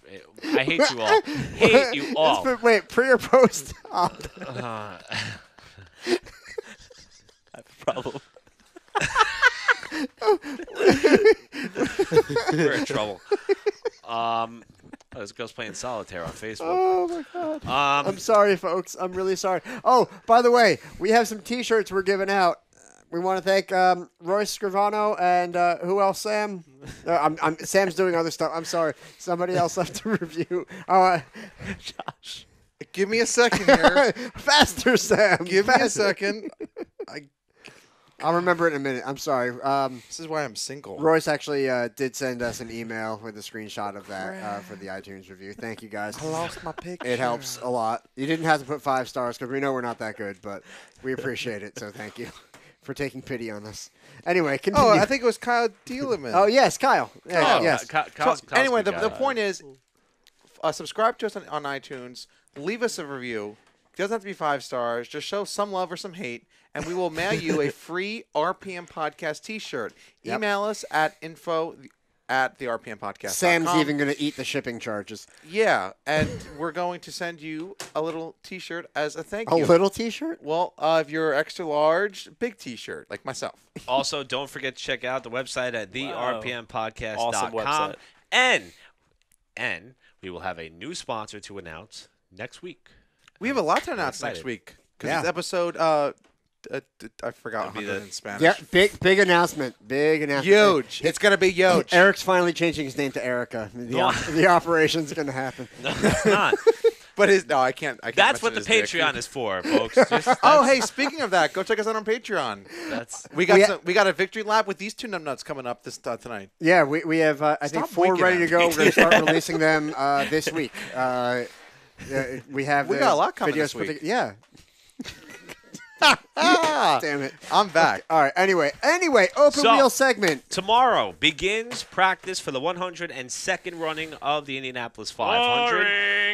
hate you all. Hate you all. Wait, pre or post? I have a problem. We're in trouble. This girl's playing solitaire on Facebook. Oh, my God. I'm sorry, folks. I'm really sorry. Oh, by the way, we have some T-shirts we're giving out. We want to thank Roy Scrivano and who else, Sam? Sam's doing other stuff. I'm sorry. Somebody else left to review. Josh. Give me a second here. Faster, Sam. Give me a Faster. second. I'll remember it in a minute. I'm sorry. This is why I'm single. Royce actually did send us an email with a screenshot of that for the iTunes review. Thank you, guys. I lost my picture. It helps a lot. You didn't have to put 5 stars because we know we're not that good, but we appreciate it. So thank you for taking pity on us. Anyway, continue. Oh, I think it was Kyle Dealeman. Oh, yes, Kyle. Yeah, Oh, yes. Kyle's Anyway, good the guy. point is, subscribe to us on iTunes. Leave us a review. It doesn't have to be 5 stars. Just show some love or some hate, and we will mail you a free RPM Podcast T-shirt. Yep. Email us at info@therpmpodcast.com. Sam's even going to eat the shipping charges. Yeah, and we're going to send you a little T-shirt as a thank A you. little T-shirt? Well, if you're extra large, big T-shirt, like myself. Also, don't forget to check out the website at therpmpodcast.com. Awesome website. And we will have a new sponsor to announce next week. We have a lot to announce excited. next week. Because Yeah. it's episode, I forgot That'd be 100 the- in Spanish. Yeah, big announcement. Big announcement. Huge. It's going to be huge. Eric's finally changing his name to Erica. The operation's going to happen. No, it's not. But I can't. That's what the mention his dick. Patreon is for, folks. Just, Oh, hey, speaking of that, go check us out on Patreon. that's We got We- we got a victory lap with these two numbnuts coming up this tonight. Yeah, we have, I think, Stop 4 winking ready at to me. go. We're going to start releasing them this week. We have We the got a lot coming videos this put week. toge- Yeah. Ah, Damn it. I'm back. All right. Anyway, open So- wheel segment. tomorrow begins practice for the 102nd running of the Indianapolis 500.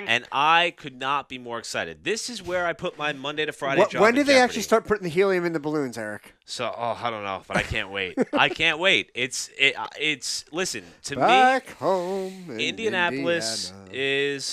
And I could not be more excited. This is where I put my Monday to Friday job When in did they jeopardy. actually start putting the helium in the balloons, Eric? So, I don't know, but I can't wait. I can't wait. It's listen, to Back home in me, Indianapolis Indiana.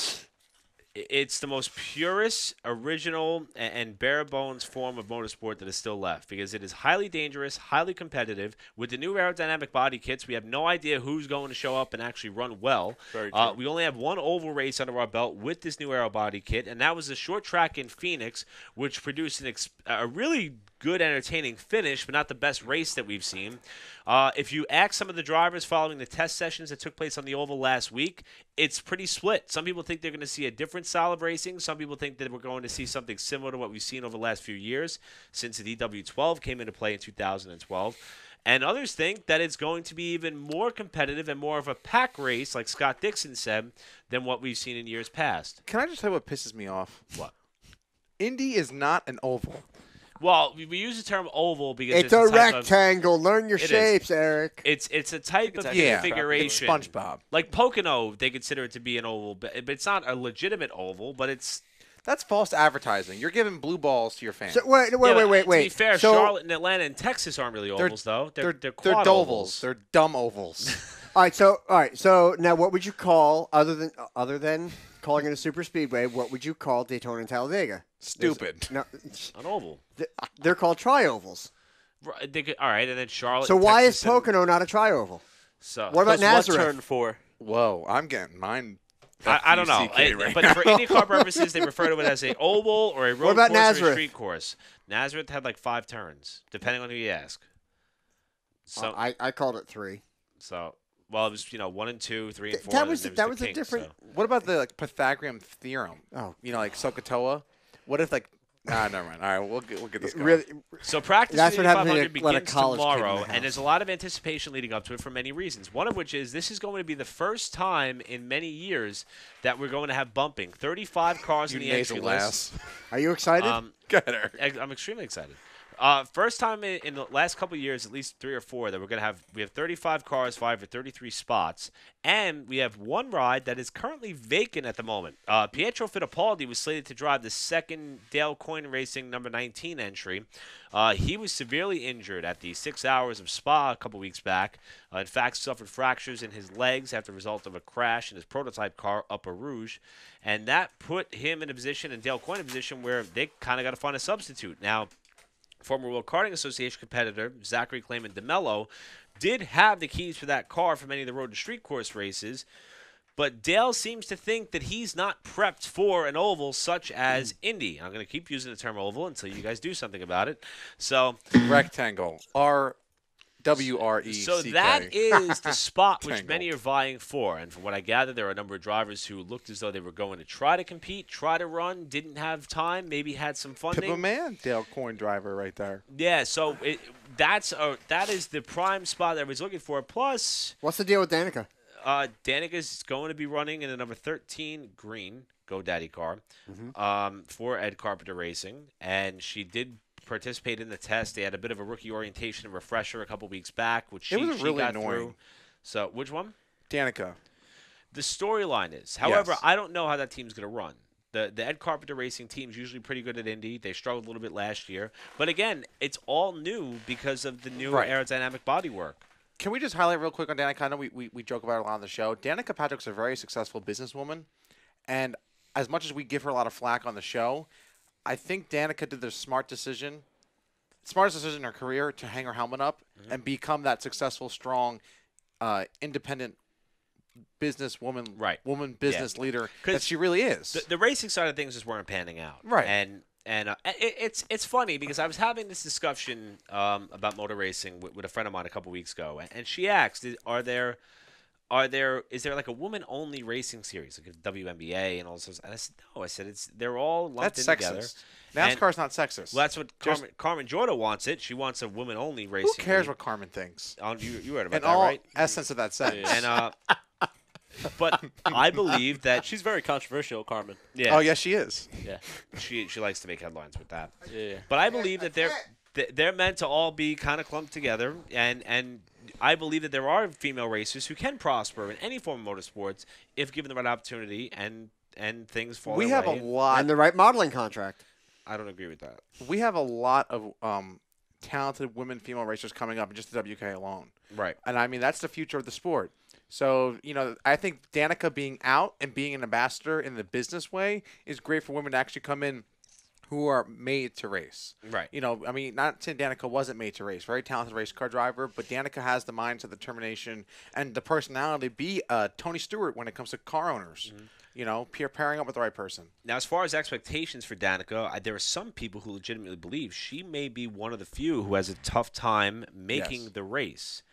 it's the most purest, original, and bare bones form of motorsport that is still left because it is highly dangerous, highly competitive. With the new aerodynamic body kits, we have no idea who's going to show up and actually run well. Very true. We only have one oval race under our belt with this new aero body kit, and that was a short track in Phoenix, which produced a really good, entertaining finish, but not the best race that we've seen. If you ask some of the drivers following the test sessions that took place on the oval last week, it's pretty split. Some people think they're going to see a different style of racing. Some people think that we're going to see something similar to what we've seen over the last few years since the DW12 came into play in 2012. And others think that it's going to be even more competitive and more of a pack race, like Scott Dixon said, than what we've seen in years past. Can I just tell you what pisses me off? What? Indy is not an oval. Well, we use the term oval because It's a type rectangle. Learn your It is. shapes, Eric. It's a type of actually configuration. It's SpongeBob. Like Pocono, they consider it to be an oval, but it's not a legitimate oval, but it's... That's false advertising. You're giving blue balls to your fans. So, wait. To be fair, So, Charlotte and Atlanta and Texas aren't really ovals, though. They're quad dovals. ovals. They're dumb ovals. all right. So now, what would you call other than calling it a super speedway? What would you call Daytona and Talladega? Stupid. No, An oval. they're called tri-ovals. Right, all right, and then Charlotte. So and why Texas is Pocono not a tri-oval? So What about Plus, Nazareth? Turn 4? Whoa, I'm getting mine. I don't know, FUCK right but now. for IndyCar purposes, they refer to it as a oval or a road about course or a Nazareth? street course. Nazareth had like 5 turns, depending on who you ask. So, I called it 3. well, it was 1 and 2, 3 and 4. That and was then that there was the a King, different. so. What about the Pythagorean theorem? Oh, Like SOHCAHTOA? What if never mind. All right, we'll get this going. really? So practice That's for what happens when 500 you let a begins college kid in the tomorrow, house. and there's a lot of anticipation leading up to it for many reasons. One of which is this is going to be the first time in many years that we're going to have bumping. 35 cars You in the entry nasal list. ass. Are you excited? Go ahead, Eric. I'm extremely excited. First time in the last couple of years, at least 3 or 4, that we have 35 cars, 5 for 33 spots, and we have one ride that is currently vacant at the moment. Pietro Fittipaldi was slated to drive the second Dale Coyne Racing number 19 entry. He was severely injured at the 6 hours of Spa a couple weeks back. In fact, suffered fractures in his legs after the result of a crash in his prototype car, Upper Rouge, and that put him in a position and Dale Coyne in a position where they kind of got to find a substitute. Now, former World Karting Association competitor Zachary Clayman DeMello did have the keys for that car for many of the road and street course races, but Dale seems to think that he's not prepped for an oval such as Indy. I'm going to keep using the term oval until you guys do something about it. So Rectangle. RWRECK. So that is the spot which Tangled. many are vying for. And from what I gather, there are a number of drivers who looked as though they were going to try to compete, try to run, didn't have time, maybe had some funding. Tip of man, Dale Coyne driver right there. Yeah, so that is the prime spot that everybody's looking for. Plus, What's the deal with Danica? Danica's going to be running in the number 13 green GoDaddy car for Ed Carpenter Racing, and she did participate in the test. They had a bit of a rookie orientation and refresher a couple weeks back, which she really got annoying. through. So, which one? Danica. The storyline is, however, Yes. I don't know how that team's going to run. The Ed Carpenter Racing team's usually pretty good at Indy. They struggled a little bit last year. But again, it's all new because of the new Right. aerodynamic bodywork. Can we just highlight real quick on Danica? I know we joke about it a lot on the show. Danica Patrick's a very successful businesswoman, and as much as we give her a lot of flack on the show, I think Danica did the smartest decision in her career to hang her helmet up and become that successful, strong, independent businesswoman, woman business leader that she really is. The racing side of things just weren't panning out. Right. And it's funny because I was having this discussion about motor racing with a friend of mine a couple weeks ago, and she asked, is there like a woman only racing series like a WNBA and all this? And I said no. I said they're all lumped That's in sexist. together. NASCAR's not sexist. Well, that's what Carmen Jorda wants it. She wants a woman only racing. Who cares league. what Carmen thinks? You heard about In that, all right? essence of that sentence. And but I believe that She's very controversial, Carmen. yeah. Oh, yes, she is. Yeah. She likes to make headlines with that. Yeah. But I believe that they're meant to all be kind of clumped together, and I believe that there are female racers who can prosper in any form of motorsports if given the right opportunity and things fall. We their have a way. lot. And the right modeling contract. I don't agree with that. We have a lot of talented women female racers coming up in just the WK alone. Right. And I mean, that's the future of the sport. So, I think Danica being out and being an ambassador in the business way is great for women to actually come in who are made to race. Right. You know, I mean, not saying Danica wasn't made to race. Very talented race car driver, but Danica has the mindset, the determination, and the personality to be Tony Stewart when it comes to car owners. Mm-hmm. You know, pairing up with the right person. Now, as far as expectations for Danica, there are some people who legitimately believe she may be one of the few who has a tough time making the race.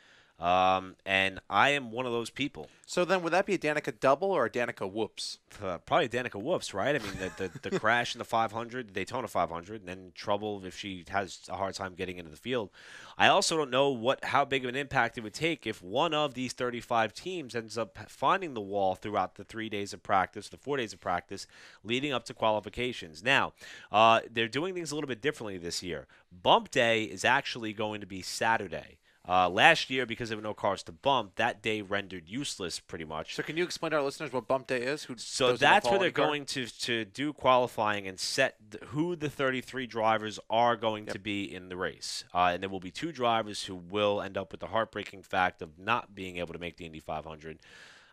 And I am one of those people. So then would that be a Danica double or a Danica whoops? Probably Danica whoops, right? I mean, the crash in the 500, the Daytona 500, and then trouble if she has a hard time getting into the field. I also don't know how big of an impact it would take if one of these 35 teams ends up finding the wall throughout the 3 days of practice, the 4 days of practice, leading up to qualifications. Now, they're doing things a little bit differently this year. Bump day is actually going to be Saturday. Last year, because there were no cars to bump, that day rendered useless pretty much. So can you explain to our listeners what bump day is? So that's where they're going to do qualifying and set who the 33 drivers are going to be in the race. And there will be 2 drivers who will end up with the heartbreaking fact of not being able to make the Indy 500.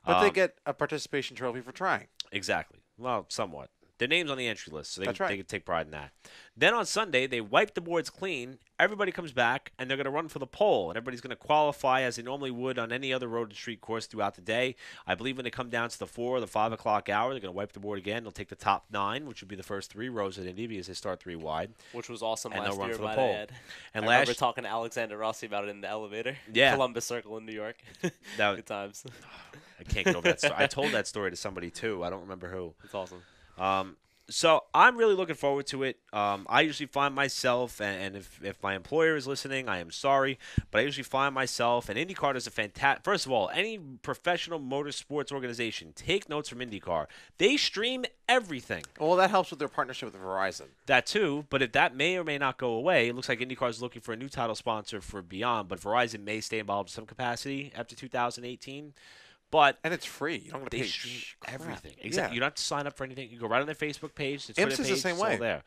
But they get a participation trophy for trying. Exactly. Well, somewhat. Their name's on the entry list, so they can take pride in that. Then on Sunday, they wipe the boards clean. Everybody comes back, and they're going to run for the pole. And everybody's going to qualify as they normally would on any other road and street course throughout the day. I believe when they come down to the 4 or the 5 o'clock hour, they're going to wipe the board again. They'll take the top 9, which would be the first 3 rows at Indy because they start 3 wide. Which was awesome and last they'll run year, for the might pole. I add. And I remember talking to Alexander Rossi about it in the elevator. Yeah. Columbus Circle in New York. Good times. I can't get over that story. I told that story to somebody, too. I don't remember who. It's awesome. So I'm really looking forward to it. I usually find myself, and if my employer is listening, I am sorry, but I usually find myself, and IndyCar does a fantastic. First of all, any professional motorsports organization, take notes from IndyCar. They stream everything. Well, that helps with their partnership with Verizon. That too, but if that may or may not go away, it looks like IndyCar is looking for a new title sponsor for Beyond, but Verizon may stay involved in some capacity after 2018. And it's free. You don't have to they pay stream crap. everything. Yeah. Exactly. You don't have to sign up for anything. You go right on their Facebook page, the Twitter IMSA is page, the same it's way. all there.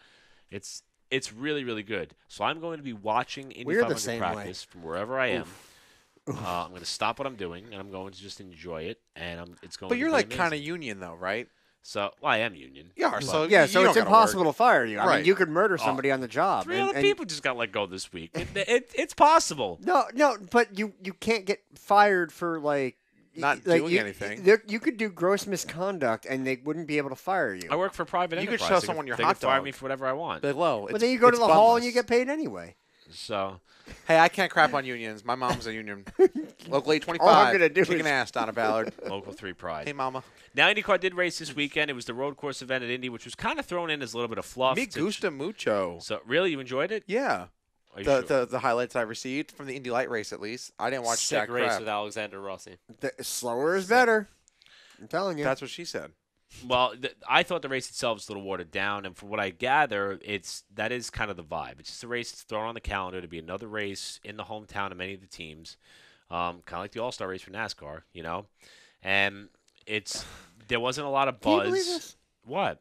It's really, really good. So I'm going to be watching Indy We're the 500 same practice from wherever I am. I'm going to stop what I'm doing, and I'm going to just enjoy it. And it's going. But to you're be like amazing. kind of union, though, right? So I am union. Yeah, But so Yeah, you so don't it's gotta impossible work. to fire you. I Right. mean, you could murder somebody on the job. 3 other people just got let go this week. It's possible. No, but you can't get fired for Not like doing anything. You could do gross misconduct, and they wouldn't be able to fire you. I work for a private You could enterprise. show They someone your they hot can fire dog. me for whatever I want. Below. But then you go to the hall and you get paid anyway. So Hey, I can't crap on unions. My mom's a union. Local 825. All I'm gonna do Kicking is- ass, Donna Ballard. local 3 pride. Hey, mama. Now IndyCar did race this weekend. It was the road course event at Indy, which was kind of thrown in as a little bit of fluff. Me gusta mucho. So really, you enjoyed it? Yeah. Are you The, sure? the highlights I received from the Indy Light race, at least. I didn't watch Sick Jack race crap. with Alexander Rossi. Slower is better. I'm telling you. That's what she said. Well, I thought the race itself was a little watered down, and from what I gather, that is kind of the vibe. It's just a race that's thrown on the calendar to be another race in the hometown of many of the teams, kind of like the All-Star race for NASCAR, you know. And there wasn't a lot of Can you buzz. believe this? What?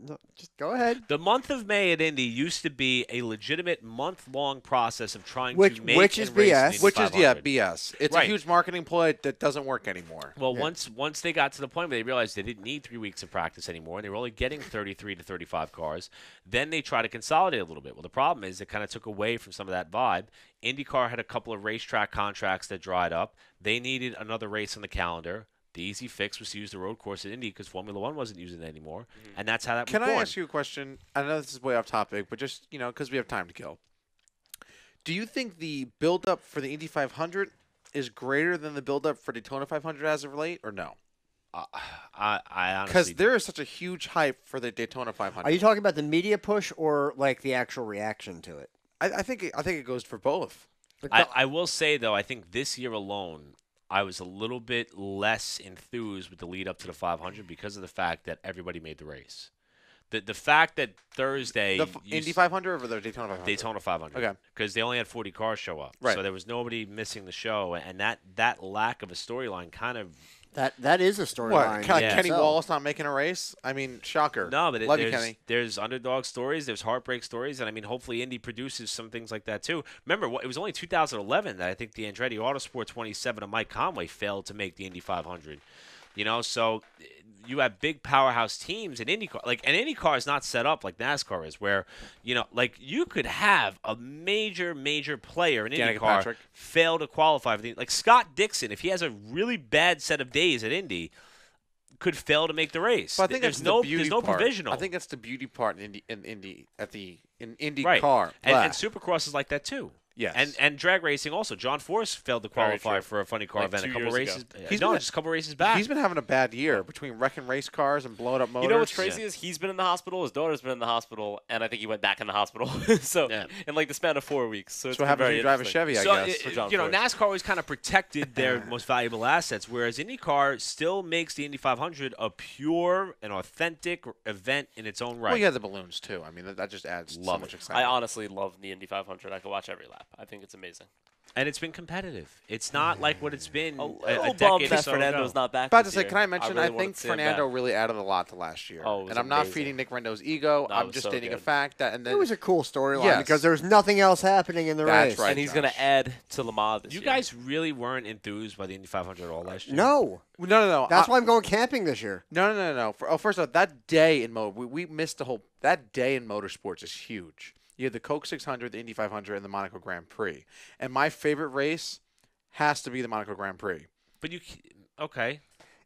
No, just go ahead. The month of May at Indy used to be a legitimate month-long process of trying Which to make is and race BS. an Indy Which is, 500. BS. It's Right. a huge marketing ploy that doesn't work anymore. Well, once they got to the point where they realized they didn't need 3 weeks of practice anymore, and they were only getting 33 to 35 cars, then they tried to consolidate a little bit. Well, the problem is it kind of took away from some of that vibe. IndyCar had a couple of racetrack contracts that dried up. They needed another race on the calendar. The easy fix was to use the road course at Indy because Formula One wasn't using it anymore, and that's how that Can was I born. ask you a question? I know this is way off topic, but just, because we have time to kill. Do you think the build-up for the Indy 500 is greater than the build-up for Daytona 500 as of late, or no? I honestly Because there is such a huge hype for the Daytona 500. Are you talking about the media push or like the actual reaction to it? I think it goes for both. I will say, though, I think this year alone, I was a little bit less enthused with the lead up to the 500 because of the fact that everybody made the race. The fact that Thursday The Indy 500 or the Daytona 500? Daytona 500, Okay. because they only had 40 cars show up, Right. so there was nobody missing the show, and that lack of a storyline kind of That is a What? storyline. Yeah. Kenny itself. Wallace not making a race? I mean, shocker. no, but Love you, Kenny. there's underdog stories, there's heartbreak stories, and I mean, hopefully Indy produces some things like that too. Remember, it was only 2011 that I think the Andretti Autosport 27 of Mike Conway failed to make the Indy 500. So you have big powerhouse teams in IndyCar. Like, and IndyCar is not set up like NASCAR is, where like you could have a major player in Danica IndyCar Patrick. fail to qualify for like Scott Dixon. If he has a really bad set of days at Indy, could fail to make the race. But I think there's that's no the beauty there's no part. provisional. I think that's the beauty part in Indy right. car. And Supercross is like that too. Yes. And drag racing also. John Force failed to Very qualify true. for a funny car Like event 2 a couple years races. ago. Just a couple races back. He's been having a bad year between wrecking race cars and blowing up motors. You know what's crazy is he's been in the hospital, his daughter's been in the hospital, and I think he went back in the hospital. So in like the span of 4 weeks. So That's it's what been happens when very you drive a interesting. Chevy, I So, guess. for John you know, Force. NASCAR always kind of protected their most valuable assets, whereas IndyCar still makes the Indy 500 a pure and authentic event in its own right. Well, you have the balloons too. I mean, that just adds so Love much it. I excitement. honestly love the Indy 500. I could watch every lap. I think it's amazing. And it's been competitive. It's not like what it's been A a little decade bummed or that so Fernando's ago. not back. About to this say, year. can I mention? really I wanted think to see him Fernando back. really added a lot to last year. Oh, it was and I'm not amazing. feeding Nick Rendo's ego. No, it I'm was just so stating a good. fact that. And then It was a cool storyline Yes. because there was nothing else happening in the That's race. right. And he's going Josh. to add to Le Mans this You year. guys really weren't enthused by the Indy 500 at all last year? No, no. that's why I'm going camping this year. No. First off, that day in we missed the whole. That day in motorsports is huge. You had the Coke 600, the Indy 500, and the Monaco Grand Prix. And my favorite race has to be the Monaco Grand Prix. But okay.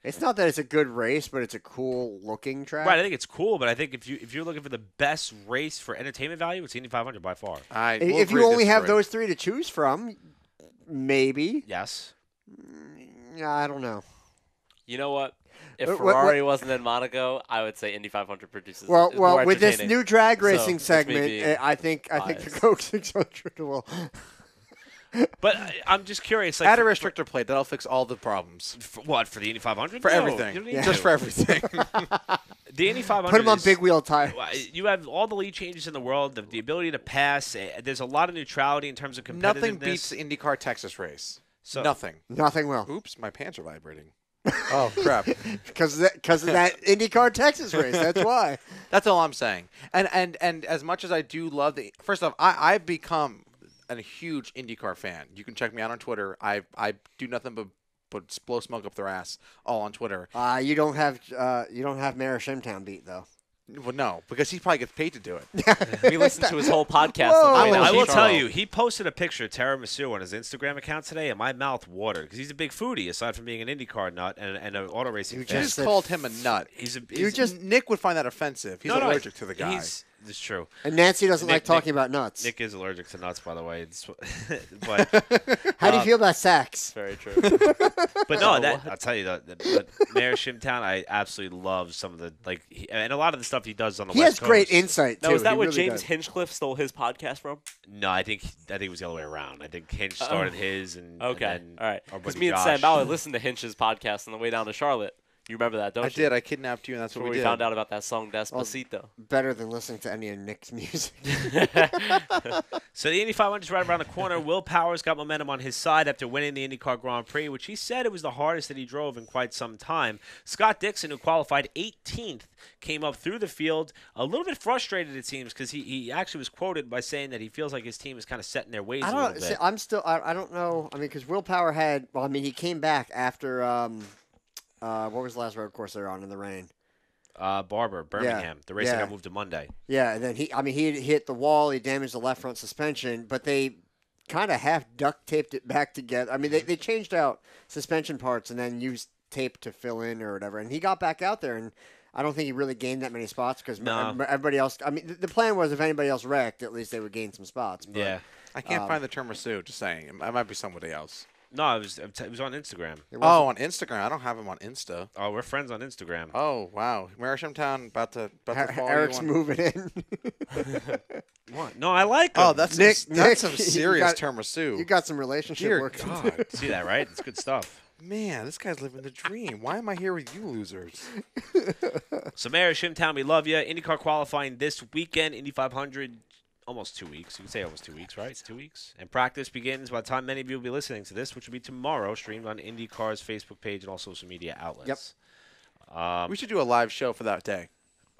It's not that it's a good race, but it's a cool looking track. Right, I think it's cool, but I think if you're looking for the best race for entertainment value, it's the Indy 500 by far. If you only have those three to choose from, maybe. Yes. I don't know. You know what? If What- Ferrari wasn't in Monaco, I would say Indy 500 produces. Well, is more with this entertaining. new drag So, racing that's me segment, being I think the biased. Coke 600 will. But I'm just curious. Like, Add a restrictor plate. That'll fix all the problems. for what, for the Indy 500? For No, everything. you don't need Yeah. to. Just for everything. The Indy 500 Put them on is- big wheel tires. You have all the lead changes in the world, the ability to pass. There's a lot of neutrality in terms of competitiveness. Nothing beats the IndyCar Texas race. So- Nothing. Nothing will. Oops, my pants are vibrating. Oh, crap. Because of that IndyCar Texas race. That's why. That's all I'm saying. And as much as I do love first off, I've become a huge IndyCar fan. You can check me out on Twitter. I do nothing but blow smoke up their ass all on Twitter. You don't have Mayor Shimtown beat though. Well, no, because he probably gets paid to do it. We listened to his whole podcast. Whoa. on the way down I to will tell Charlotte. you, he posted a picture of tiramisu on his Instagram account today, and my mouth watered because he's a big foodie. Aside from being an IndyCar nut and an auto racing You You fan, just said- called him a nut. Nick would find that offensive. He's allergic to the guy. It's true. And Nancy doesn't like talking about nuts. Nick is allergic to nuts, by the way. But How do you feel about sex? Very true. But no, I'll tell you the Mayor Shimtown, I absolutely love some of the and a lot of the stuff he does on the He West has great Coast. insight too. Now, is that He where really James does. Hinchcliffe stole his podcast from? No, I think it was the other way around. I think Hinch started his, and Okay, and then all right. our Because buddy me and Josh. Sam Bauer listened to Hinch's podcast on the way down to Charlotte. You remember that, don't I you? did. I kidnapped you, and that's That's what where we we did. found out about that song Despacito. Better than listening to any of Nick's music. So the Indy 500 is right around the corner. Will Power's got momentum on his side after winning the IndyCar Grand Prix, which he said it was the hardest that he drove in quite some time. Scott Dixon, who qualified 18th, came up through the field a little bit frustrated, it seems, because he actually was quoted by saying that he feels like his team is kind of set in their ways a little bit. I'm still. I don't know. I mean, because Will Power had. Well, I mean, he came back after. What was the last road course they were on in the rain? Barber, Birmingham. The race that Yeah. got moved to Monday. Yeah, and then he hit the wall. He damaged the left front suspension, but they kind of half duct taped it back together. I mean, they changed out suspension parts and then used tape to fill in or whatever. And he got back out there, and I don't think he really gained that many spots because No. everybody else. I mean, the plan was if anybody else wrecked, at least they would gain some spots. But, Yeah. I can't find the tiramisu. Just saying, it might be somebody else. No, it was on Instagram. it wasn't- Oh, on Instagram. I don't have him on Insta. Oh, we're friends on Instagram. Oh wow, Marisham about to follow Eric's you on. moving in. What? No, I like Oh, him. that's Nick, that's some you serious got- tiramisu. you got some relationship Dear work. God, See that, right? It's good stuff. man, this guy's living the dream. Why am I here with you losers? So, Mayor Shimtown, we love you. IndyCar qualifying this weekend. Indy 500, almost 2 weeks. You can say almost 2 weeks, right? It's 2 weeks. And practice begins by the time many of you will be listening to this, which will be tomorrow, streamed on IndyCar's Facebook page and all social media outlets. Yep. We should do a live show for that day.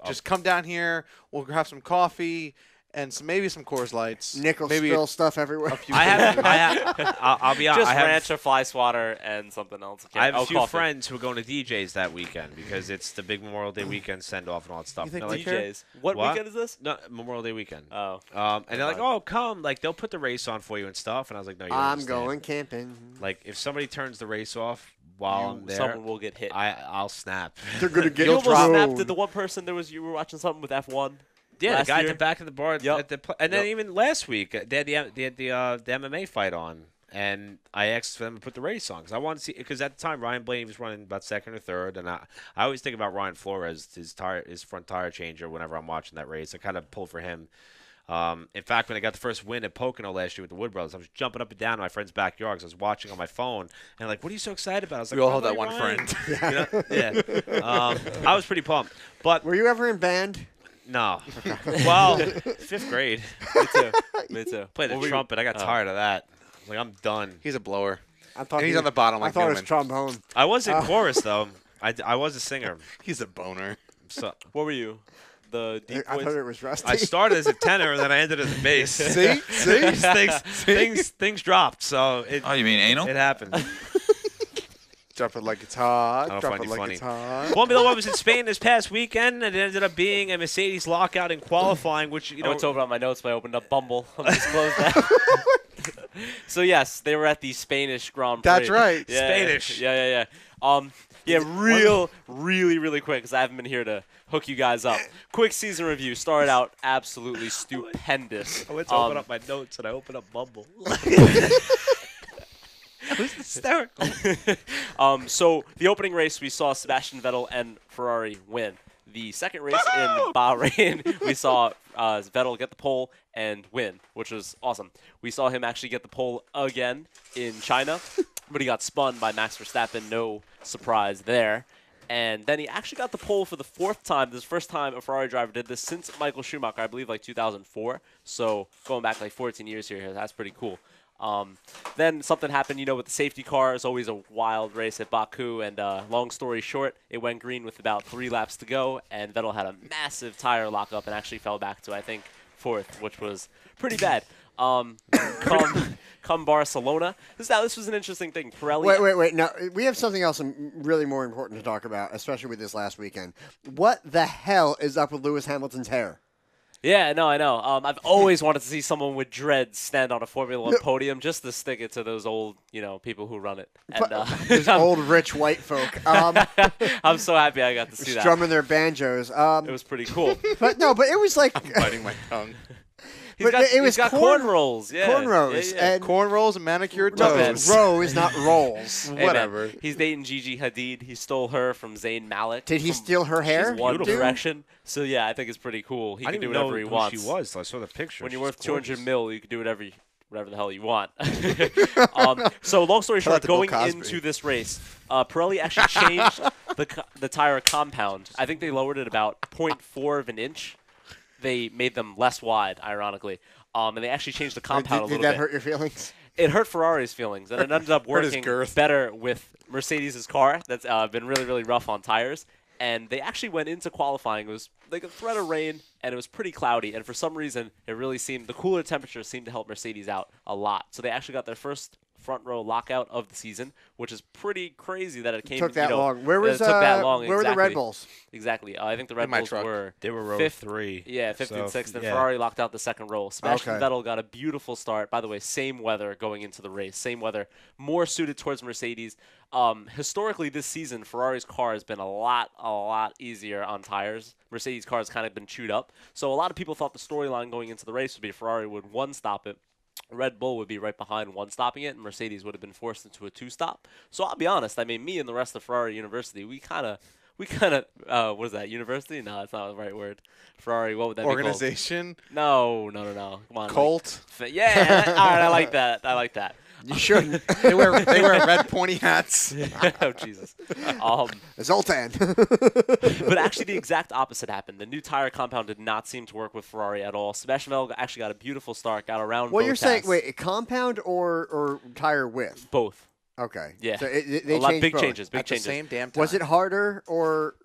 Just come down here. We'll have some coffee, and maybe some Coors Lights. Nickel maybe spill stuff everywhere. I'll be honest. Just I have, ranch or fly swatter and something else. I have a few coffee. friends who are going to DJs that weekend because it's the big Memorial Day weekend send off and all that stuff. You think And they're like, DJs. What What? weekend is this? no, Memorial Day weekend. Oh. And they're like, oh, come. Like, they'll put the race on for you and stuff. And I was like, no, you don't I'm understand. going camping. Like, if somebody turns the race off while I'm there, Someone will get hit. I'll snap. They're gonna get You almost dropped. snapped at the one person. You were watching something with F1. Yeah, last the guy year? at the back of the bar. Yep. And then even last week, they had the MMA fight on. And I asked them to put the race on because I wanted to see. Because at the time, Ryan Blaney was running about second or third, and I always think about Ryan Flores, his front tire changer. Whenever I'm watching that race, I kind of pull for him. In fact, when I got the first win at Pocono last year with the Wood Brothers, I was jumping up and down in my friend's backyard because I was watching on my phone. And like, what are you so excited about? I was like, We all have "Finally, that one Ryan." friend. You know? Yeah. I was pretty pumped, but Were you ever in band? no. Well, 5th grade, Me too. Me too. played the trumpet. I got tired of that. I was like, I'm done. He's a blower. I thought And he's he- on the bottom I like thought it was Newman. trombone. I was in chorus though. I was a singer. He's a boner. So What were you? The deep I voice? thought it was rusty. I started as a tenor and then I ended as a bass. See? things dropped. So it Oh, you mean anal? it happened. Drop it like it's hot. don't Drop find it you like funny. it's hot. Formula One was in Spain this past weekend, and it ended up being a Mercedes lockout in qualifying, which I went to open up my notes, but I opened up Bumble. I'll just close that. So yes, they were at the Spanish Grand Prix. That's right. Yeah, Spanish. Yeah. Really quick, because I haven't been here to hook you guys up. Quick season review. Started out absolutely stupendous. I went to open up my notes, and I opened up Bumble. It was hysterical. So the opening race, we saw Sebastian Vettel and Ferrari win. The second race in Bahrain, we saw Vettel get the pole and win, which was awesome. We saw him actually get the pole again in China, but he got spun by Max Verstappen. No surprise there. And then he actually got the pole for the 4th time. This is the first time a Ferrari driver did this since Michael Schumacher, I believe, like 2004. So going back like 14 years here, that's pretty cool. Then something happened, with the safety car. It's always a wild race at Baku, and long story short, it went green with about 3 laps to go, and Vettel had a massive tire lockup and actually fell back to, I think, 4th, which was pretty bad. Come Barcelona. This was an interesting thing. Pirelli. Wait. No, we have something else really more important to talk about, especially with this last weekend. What the hell is up with Lewis Hamilton's hair? Yeah, no, I know. I've always wanted to see someone with dreads stand on a Formula One podium just to stick it to those old, people who run it. And These old rich white folk. I'm so happy I got to see that. Strumming their banjos. It was pretty cool. But it was like Biting my tongue. He's got corn cornrows. Yeah. cornrows Yeah. and Cornrows and manicured No, man. toes. rows, not rolls. Hey, man, Whatever. he's dating Gigi Hadid. He stole her from Zayn Malik. Did he from steal her hair? She's One dude? Direction. So yeah, I think it's pretty cool. He I can do didn't even whatever know he who wants. she was. So I saw the picture. When you're She's worth 200 gorgeous. mil, you can do whatever the hell you want. So long story Shout out short, to Bill going Cosby. into this race, Pirelli actually changed the tire compound. I think they lowered it about 0.4 of an inch. They made them less wide, ironically. And they actually changed the compound a Did little that bit. hurt your feelings? It hurt Ferrari's feelings, and it ended up Hurt his working girth. better with Mercedes' car. That's been really, really rough on tires. And they actually went into qualifying. It was like a threat of rain, and it was pretty cloudy. And for some reason, the cooler temperatures seemed to help Mercedes out a lot. So they actually got their first front row lockout of the season, which is pretty crazy that it came. Took that long. Where that was it took that long? Where were the Red exactly. Bulls? Exactly. I think the Red my Bulls truck. were They were row 5th, 3. Yeah, 5th So, and 6th, and yeah. Ferrari locked out the second row. Sebastian Okay. Vettel got a beautiful start. By the way, same weather going into the race. Same weather, more suited towards Mercedes. Historically, this season, Ferrari's car has been a lot easier on tires. Mercedes' car has kind of been chewed up. So a lot of people thought the storyline going into the race would be Ferrari would one-stop it. Red Bull would be right behind one-stopping it, and Mercedes would have been forced into a two-stop. So I'll be honest. I mean, me and the rest of Ferrari University, we kind of, what is that, university? No, that's not the right word. Ferrari, what would that Organization. be called? No. Come on. Cult. Yeah, all right, I like that. You shouldn't. They wear red pointy hats. Oh, Jesus. Zoltan. But actually, the exact opposite happened. The new tire compound did not seem to work with Ferrari at all. Sebastian Vettel actually got a beautiful start, got around Well, you're saying, Bottas. wait, compound or tire width? Both. Okay. Yeah. So they a lot changed big both. changes. Big At the changes. same damn time. Was it harder or?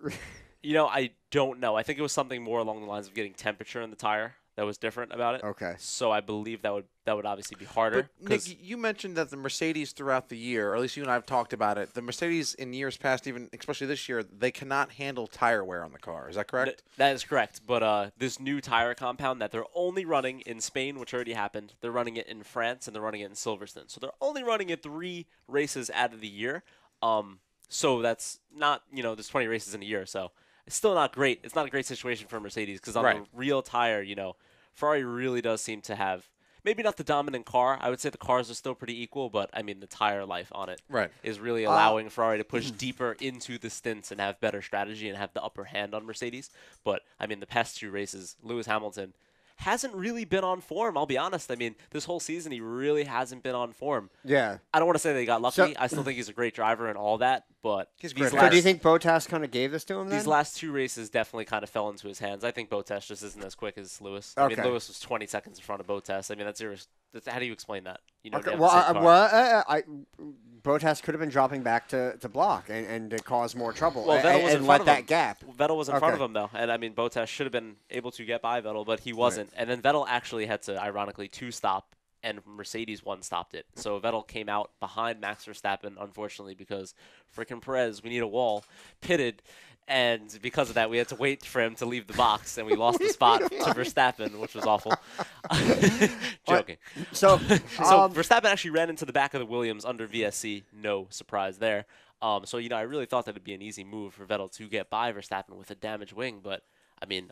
I don't know. I think it was something more along the lines of getting temperature in the tire that was different about it. Okay. So I believe that would obviously be harder. But Nick, you mentioned that the Mercedes throughout the year, or at least you and I have talked about it, the Mercedes in years past, even especially this year, they cannot handle tire wear on the car. Is that correct? That is correct. But this new tire compound that they're only running in Spain, which already happened, they're running it in France, and they're running it in Silverstone. So they're only running it 3 races out of the year. So that's not, there's 20 races in a year, so it's still not great. It's not a great situation for Mercedes because on the real tire, Ferrari really does seem to have maybe not the dominant car. I would say the cars are still pretty equal, but I mean the tire life on it is really allowing Ferrari to push deeper into the stints and have better strategy and have the upper hand on Mercedes. But I mean the past 2 races, Lewis Hamilton hasn't really been on form. I'll be honest. I mean, this whole season he really hasn't been on form. Yeah. I don't want to say they got lucky. I still think he's a great driver and all that, but So do you think Bottas kind of gave this to him then? these last 2 races definitely kind of fell into his hands. I think Bottas just isn't as quick as Lewis. I mean, Lewis was 20 seconds in front of Bottas. I mean, how do you explain that? Okay. Well, Bottas could have been dropping back to block and to cause more trouble. Well, Vettel was in and front let of that him. gap. Vettel was in front of him, though. And, I mean, Bottas should have been able to get by Vettel, but he wasn't. And then Vettel actually had to, ironically, 2-stop, and Mercedes 1-stopped it. So Vettel came out behind Max Verstappen, unfortunately, because freaking Perez, we need a wall, pitted. And because of that, we had to wait for him to leave the box, and we lost the spot to Verstappen, which was awful. Joking. So Verstappen actually ran into the back of the Williams under VSC. No surprise there. So I really thought that it'd be an easy move for Vettel to get by Verstappen with a damaged wing, but I mean,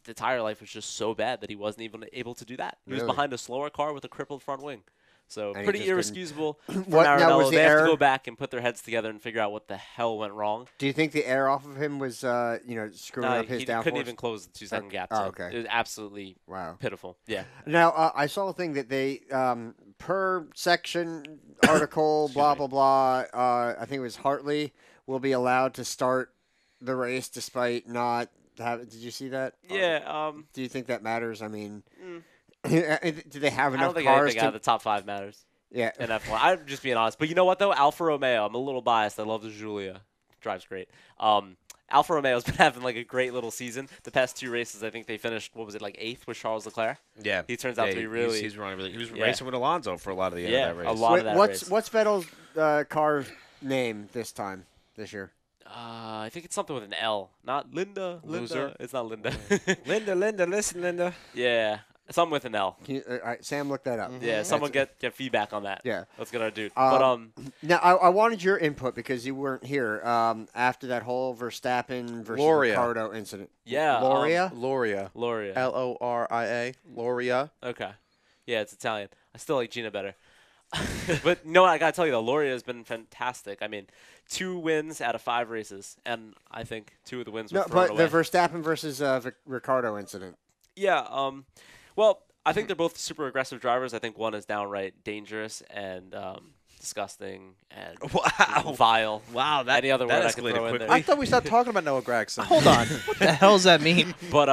the tire life was just so bad that he wasn't even able to do that. He was behind a slower car with a crippled front wing. So And pretty irrexcusable for What now Maranello. was the They have error? to go back and put their heads together and figure out what the hell went wrong. do you think the air off of him was screwing up his He downforce? couldn't even close the 2-second gap. Oh, to okay. It was absolutely Wow. pitiful. Yeah. Now, I saw a thing that they, per section article, blah, blah, blah, I think it was Hartley, will be allowed to start the race despite not having. Did you see that? Yeah. Do you think that matters? I mean, do they have I enough don't think cars anything out of the top 5 matters Yeah. in F1. I'm just being honest. But you know what, though? Alfa Romeo, I'm a little biased. I love the Giulia. Drives great. Alfa Romeo's been having like a great little season. The past 2 races, I think they finished, 8th with Charles Leclerc? Yeah. He turns out to be really... He's running really... He was racing with Alonso for a lot of the end of that race. a lot of that race. What's Vettel's car's name this year? I think it's something with an L. Not Linda. Loser? It's not Linda. Linda, listen, Linda. Yeah. Something with an L. Can you, all right, Sam, look that up. Yeah, someone get feedback on that. Yeah. Let's get our dude. Now, I wanted your input because you weren't here after that whole Verstappen versus Loria. Ricardo incident. Yeah, Loria? Loria. Loria. Loria. Loria. Okay. Yeah, it's Italian. I still like Gina better. But no, I gotta tell you though, Loria has been fantastic. I mean, 2 wins out of 5 races, and I think 2 of the wins were No, thrown but away. the Verstappen versus Ricardo incident. Yeah. Well, I think they're both super aggressive drivers. I think one is downright dangerous and disgusting and vile. Wow, that, Any other that word I could escalated throw in quickly. there. I thought we stopped talking about Noah Gragson. Hold on. What the hell does that mean? But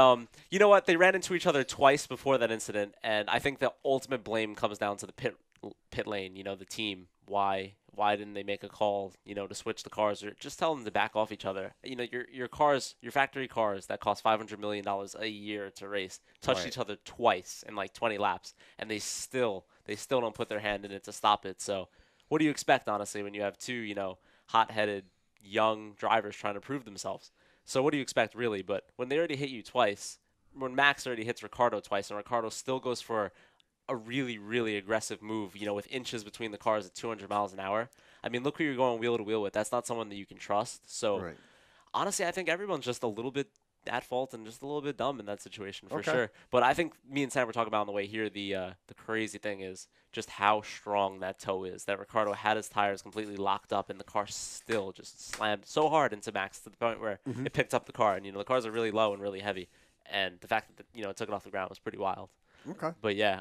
you know what? They ran into each other twice before that incident, and I think the ultimate blame comes down to the pit lane. The team. Why didn't they make a call? To switch the cars or just tell them to back off each other. Your cars, your factory cars that cost $500 million a year to race, touched each other twice in like 20 laps, and they still don't put their hand in it to stop it. So, what do you expect, honestly, when you have 2 hot-headed young drivers trying to prove themselves? So, what do you expect, really? But when they already hit you twice, when Max already hits Ricardo twice, and Ricardo still goes for a really, really aggressive move, with inches between the cars at 200 miles an hour. I mean, look who you're going wheel to wheel with. That's not someone that you can trust. So, honestly, I think everyone's just a little bit at fault and just a little bit dumb in that situation for sure. But I think me and Sam were talking about on the way here, the crazy thing is just how strong that toe is. That Ricardo had his tires completely locked up, and the car still just slammed so hard into Max to the point where it picked up the car. And, the cars are really low and really heavy. And the fact that, it took it off the ground was pretty wild. Okay. But yeah,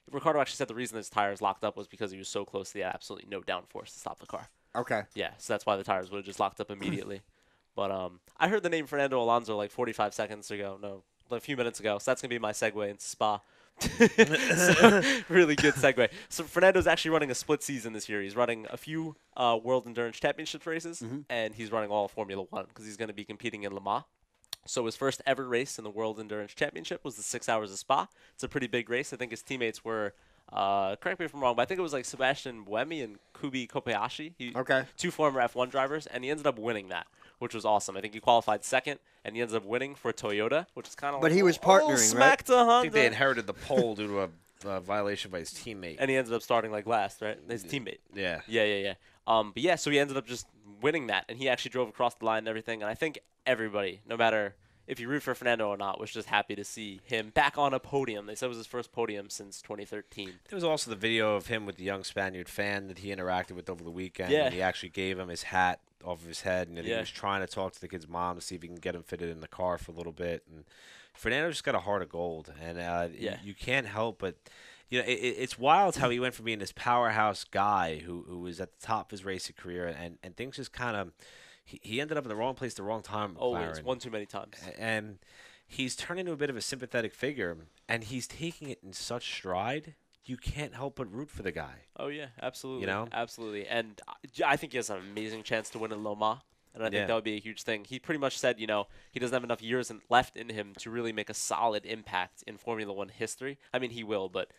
Ricardo actually said the reason his tires locked up was because he was so close, he had absolutely no downforce to stop the car. Okay. Yeah, so that's why the tires would have just locked up immediately. But I heard the name Fernando Alonso like 45 seconds ago. No, a few minutes ago. So that's going to be my segue into Spa. So, really good segue. So Fernando's actually running a split season this year. He's running a few World Endurance Championships races, and he's running all of Formula One because he's going to be competing in Le Mans. So his first ever race in the World Endurance Championship was the 6 Hours of Spa. It's a pretty big race. I think his teammates were, correct me if I'm wrong, but I think it was like Sebastian Buemi and Kubi Kobayashi. Okay. 2 former F1 drivers, and he ended up winning that, which was awesome. I think he qualified second, and he ended up winning for Toyota, which is kind of But like he was partnering, smack to I Honda. think they inherited the pole due to a violation by his teammate. And he ended up starting like last, right? His teammate. Yeah. Yeah. But yeah, so he ended up just winning that, and he actually drove across the line and everything. And I think everybody, no matter if you root for Fernando or not, was just happy to see him back on a podium. They said it was his first podium since 2013. There was also the video of him with the young Spaniard fan that he interacted with over the weekend. Yeah. And he actually gave him his hat off of his head, and he Yeah. was trying to talk to the kid's mom to see if he can get him fitted in the car for a little bit. And Fernando just got a heart of gold, and Yeah. you can't help but. It's wild how he went from being this powerhouse guy who was at the top of his racing career, and things just kind of he ended up in the wrong place, the wrong time. Always, McLaren. one too many times. And he's turned into a bit of a sympathetic figure, and he's taking it in such stride. You can't help but root for the guy. Oh yeah, absolutely. You know? Absolutely. And I think he has an amazing chance to win in Le Mans. And I think Yeah. that would be a huge thing. He pretty much said, he doesn't have enough years left in him to really make a solid impact in Formula One history. I mean, he will, but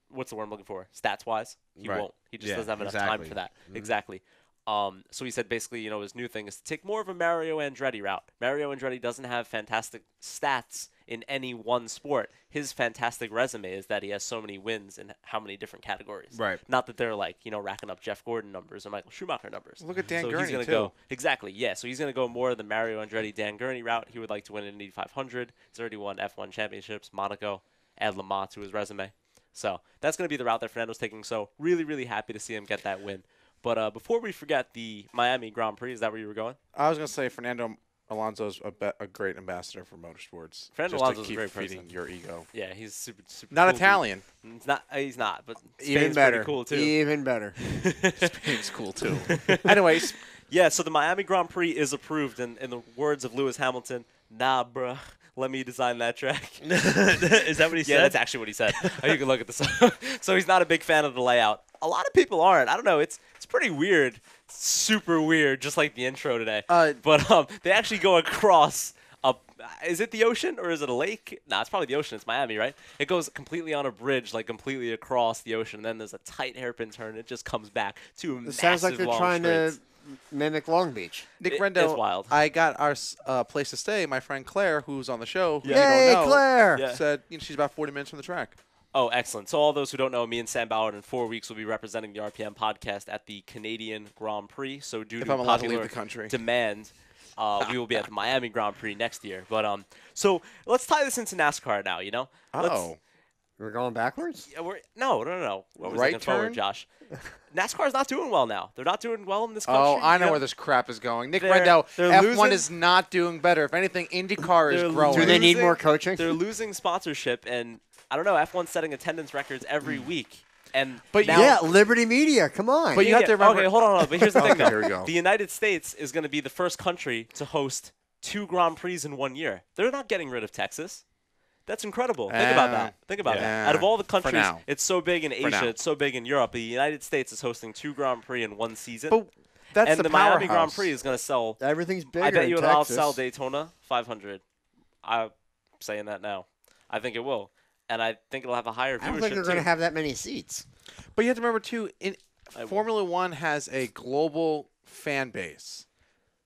what's the word I'm looking for? Stats-wise, he Right. won't. He just Yeah, doesn't have enough time exactly. for that. Mhm. Exactly. So he said basically, his new thing is to take more of a Mario Andretti route. Mario Andretti doesn't have fantastic stats in any one sport. His fantastic resume is that he has so many wins in how many different categories. Right. Not that they're like, racking up Jeff Gordon numbers or Michael Schumacher numbers. Look at Dan so he's Gurney, gonna too. go exactly, yeah. So he's gonna go more of the Mario Andretti, Dan Gurney route. He would like to win an Indy 500. He's already won F1 championships, Monaco, add Le Mans to his resume. So that's gonna be the route that Fernando's taking. So really, really happy to see him get that win. But before we forget the Miami Grand Prix, is that where you were going? I was going to say Fernando Alonso's a great ambassador for motorsports. Fernando just Alonso's to a keep great feeding person. your ego. Yeah, he's super Not cool Italian. dude. He's not, but Even Spain's better. pretty cool too. Even better. Spain's cool too. Anyways, Yeah, so the Miami Grand Prix is approved, and in the words of Lewis Hamilton, nah, bruh, let me design that track. Is that what he Yeah, said? that's actually what he said. You can look at this. So he's not a big fan of the layout. A lot of people aren't. I don't know. It's pretty weird. Super weird, just like the intro today. But they actually go across is it the ocean or is it a lake? Nah, it's probably the ocean. It's Miami, right? It goes completely on a bridge, like completely across the ocean. And then there's a tight hairpin turn. And it just comes back to a It massive sounds like they're long trying straights. to mimic Long Beach. Nick It's Rendo, wild. I got our place to stay. My friend Claire, who's on the show, who Yay, you don't know, Claire! Yeah. said she's about 40 minutes from the track. Oh, excellent. So all those who don't know, me and Sam Ballard in 4 weeks will be representing the RPM podcast at the Canadian Grand Prix. So due If to I'm allowed to popular leave the country. demand, we will be at the Miami Grand Prix next year. But so let's tie this into NASCAR now, Oh. We're going backwards? Yeah, no. What was Right looking forward, turn? Josh? NASCAR's not doing well now. They're not doing well in this country. Oh, I know you where this crap is going. Nick They're Rendo, F1 losing- is not doing better. If anything, IndyCar is They're growing. Do they need losing- more coaching? They're losing sponsorship, and I don't know. F1's setting attendance records every week. And But now, Yeah, Liberty Media, come on. But you have to remember. Okay, hold on. But here's the thing, Okay, though. here we go. The United States is going to be the first country to host 2 Grand Prix in 1 year. They're not getting rid of Texas. That's incredible. Think about that. Think about that. Out of all the countries, now. it's so big in Asia, now. it's so big in Europe. The United States is hosting 2 Grand Prix in 1 season. But that's and the powerhouse. Miami Grand Prix is going to sell. Everything's bigger I bet in you Texas. it'll outsell Daytona 500. I'm saying that now. I think it will. And I think it'll have a higher viewership. I don't think they're too. going to have that many seats. But you have to remember, too, I- Formula One has a global fan base.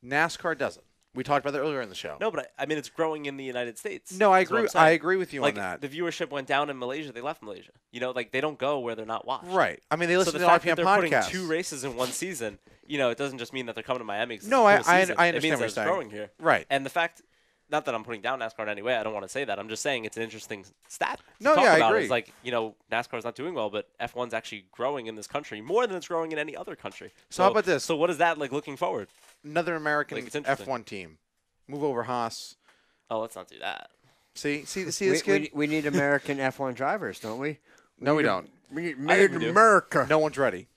NASCAR doesn't. We talked about that earlier in the show. No, but I mean, it's growing in the United States. No, I That's what agree. I'm saying. I agree with you Like, on that. the viewership went down in Malaysia. They left Malaysia. They don't go where they're not watched. Right. I mean, they So listen the to the fact RPM that they're putting podcast. 2 races in 1 season, it doesn't just mean that they're coming to Miami. 'Cause No, it's a cool I season. understand It means what that you're it's saying. growing here. Right. And the fact, not that I'm putting down NASCAR in any way. I don't want to say that. I'm just saying it's an interesting stat. to No, talk yeah, I about. agree. It's like, NASCAR's not doing well, but F1's actually growing in this country more than it's growing in any other country. So how about this? So what is that like looking forward? Another American Like, it's interesting. F1 team. Move over Haas. Oh, let's not do that. See this kid? We need American F1 drivers, don't we? No, we don't. We need I made think in we do. America. No one's ready.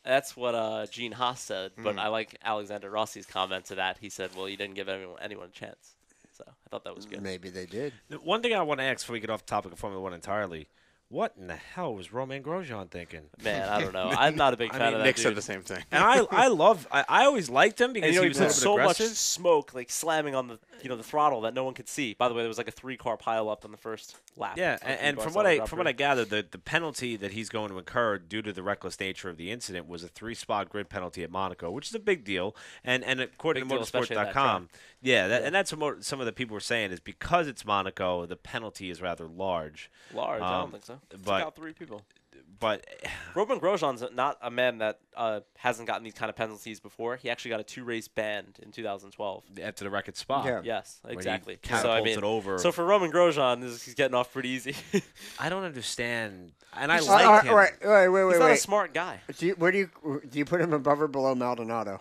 That's what Gene Haas said, but I like Alexander Rossi's comment to that. He said, well, you didn't give anyone a chance. So I thought that was good. Maybe they did. One thing I want to ask before we get off the topic of Formula One entirely, What in the hell was Romain Grosjean thinking? Man, I don't know. I'm not a big fan of that Nick dude. said the same thing. And I always liked him because And, he he was put a little bit so much aggressive. smoke, like slamming on the throttle that no one could see. By the way, there was like a 3-car pile up on the first lap. Yeah, of the and car from what I stop. gather, the penalty that he's going to incur due to the reckless nature of the incident was a 3-spot grid penalty at Monaco, which is a big deal. And according Big to deal, especially at that Motorsport.com, and that's what some of the people were saying is because it's Monaco, the penalty is rather large. Large, I don't think so. but- Took out 3 people. But Romain Grosjean's not a man that hasn't gotten these kind of penalties before. He actually got a 2-race ban in 2012. after the record spot, Yeah. Yes, when he exactly. catapulted over. So for Romain Grosjean, he's getting off pretty easy. I don't understand, and I He's like him. Wait, He's not a wait. smart guy. Where do you put him above or below Maldonado?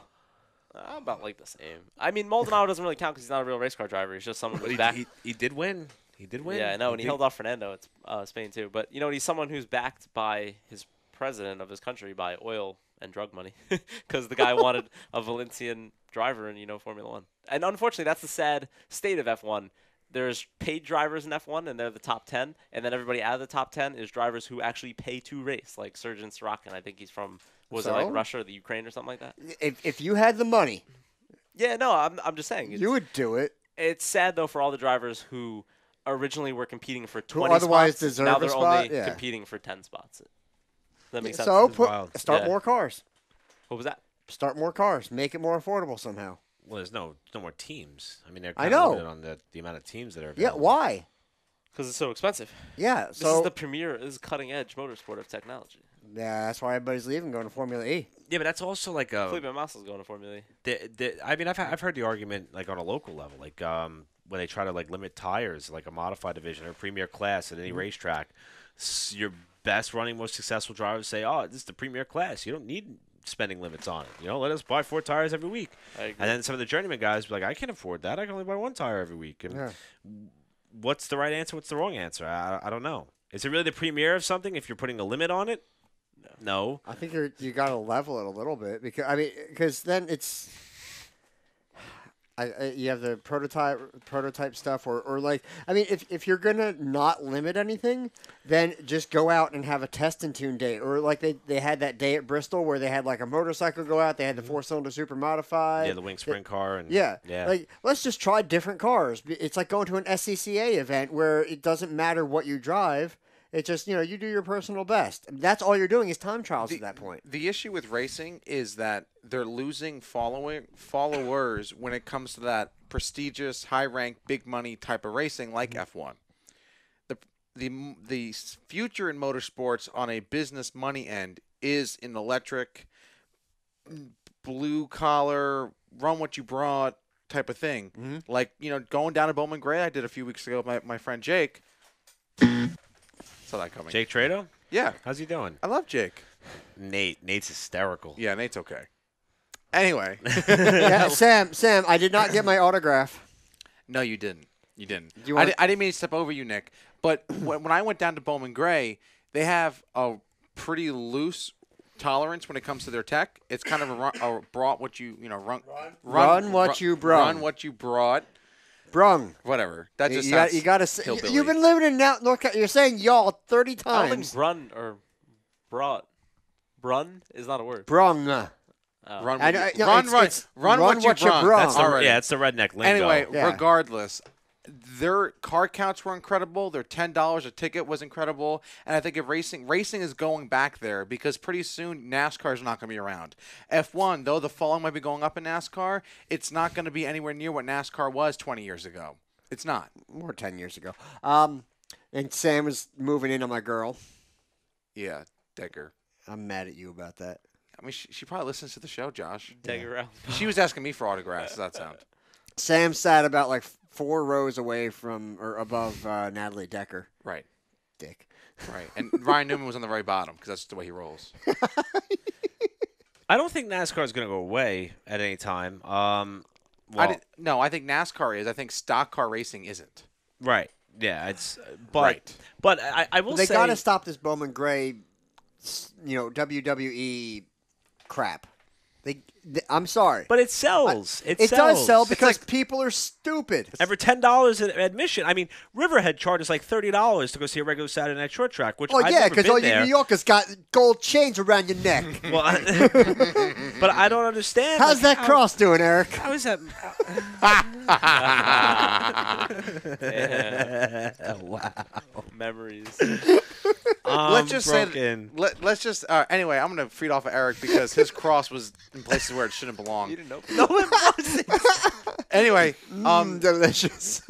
About like the same. I mean, Maldonado doesn't really count because he's not a real race car driver. He's just someone But who's back. he did win. He did win. Yeah, I know, and he did- held off Fernando at Spain too. But he's someone who's backed by his president of his country by oil and drug money, because the guy wanted a Valencian driver in Formula One. And unfortunately, that's the sad state of F1. There's paid drivers in F1, and they're the top 10, and then everybody out of the top 10 is drivers who actually pay to race, like Sergeant Sorokin. I think he's from was it like So? Russia or the Ukraine or something like that. If you had the money, Yeah, no, I'm just saying. you would do it. It's sad though for all the drivers who originally were competing for 20 otherwise spots. deserve now a they're spot? only Yeah. competing for 10 spots. That makes sense. So It's wild. start Yeah. more cars. What was that? Start more cars. Make it more affordable somehow. Well, there's no more teams. I mean, they're I kind of know. limited on the amount of teams that are Yeah, available. why? Because it's so expensive. Yeah, This so is the premier, this is cutting edge motorsport of technology. yeah, that's why everybody's leaving, going to Formula E. Yeah, but that's also like a. Felipe Massa's going to Formula E. I mean, I've heard the argument like on a local level, like when they try to like limit tires, like a modified division or premier class at any racetrack. Your best running, most successful drivers say, "Oh, this is the premier class. You don't need spending limits on it. Let us buy 4 tires every week." I agree. And then some of the journeyman guys be like, "I can't afford that. I can only buy 1 tire every week." And Yeah. what's the right answer? What's the wrong answer? I don't know. Is it really the premier of something if you're putting a limit on it? No. I think you got to level it a little bit because then it's. You have the prototype stuff, or like, I mean, if you're gonna not limit anything, then just go out and have a test and tune day, or like they had that day at Bristol where they had like a motorcycle go out, they had the 4-cylinder super modified, Yeah, the wing sprint car and yeah, yeah. like let's just try different cars. It's like going to an SCCA event where it doesn't matter what you drive. It's just you do your personal best. That's all you're doing is time trials at that point. The issue with racing is that they're losing followers when it comes to that prestigious, high-ranked, big money type of racing like F1. The future in motorsports on a business money end is in electric, blue collar, run what you brought type of thing. Like going down to Bowman Gray, I did a few weeks ago with my friend Jake. Saw that coming. Jake Trado? Yeah, How's he doing? I love Jake. Nate's hysterical. Yeah, Nate's okay. Anyway. Yeah, Sam, I did not get my autograph. No, you didn't. You didn't. You want- I didn't mean to step over you, Nick. But when I went down to Bowman Gray, they have a pretty loose tolerance when it comes to their tech. It's kind of a brought what you Run what you brung. Run what you brought. Brung. Whatever. That just You got to say. hillbilly. You've been living in North Carolina. You're saying y'all 30 I don't think times. brun or brought. Brun is not a word. Brung. Run I what know- you, no, run, it's- run, it's run run what you what you brung. brung. That's Already. Yeah, it's the redneck lingo. Anyway, Yeah. regardless, their car counts were incredible. Their $10 a ticket was incredible, and I think if racing is going back there because pretty soon NASCAR is not going to be around. F1, though the following might be going up in NASCAR, it's not going to be anywhere near what NASCAR was 20 years ago. It's not. More 10 years ago. And Sam was moving in on my girl. Yeah, Decker. I'm mad at you about that. I mean, she probably listens to the show, Josh. Dig around. She was asking me for autographs. Does that sound? Sam sat about like 4 rows away from or above Natalie Decker. Right, Dick. right. And Ryan Newman was on the very bottom because that's the way he rolls. I don't think NASCAR is going to go away at any time. No, I think NASCAR is. I think stock car racing isn't. Right. Yeah, it's but Right. but I will They say got to stop this Bowman Gray, WWE crap. I'm sorry. But it sells. It It sells. does sell because people are stupid. And for $10 in admission, I mean, Riverhead charges like $30 to go see a regular Saturday night short track. Which Oh, I've yeah, never because been all you there. New Yorkers got gold chains around your neck. Well, but I don't understand. How's that cross doing, Eric? How is that? Wow. Memories. Let's just broken. say. Let's just. Anyway, I'm gonna feed off of Eric because his cross was in places where it shouldn't belong. You didn't know. No, it wasn't. Anyway, Delicious.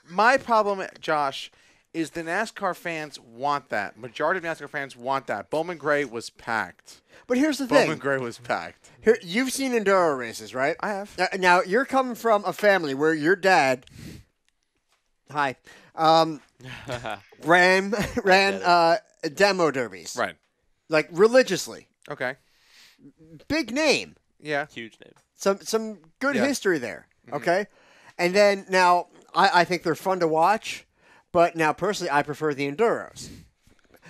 my problem, Josh, is the NASCAR fans want that. Majority of NASCAR fans want that. Bowman Gray was packed. But here's the Bowman thing. Gray was packed. Here, you've seen enduro races, right? I have. Now, you're coming from a family where your dad, hi, ran demo derbies. Right. Like, religiously. Okay. Big name. Yeah. Huge name. Some good Yeah. history there, okay? And then, now, I think they're fun to watch, but now, personally, I prefer the enduros.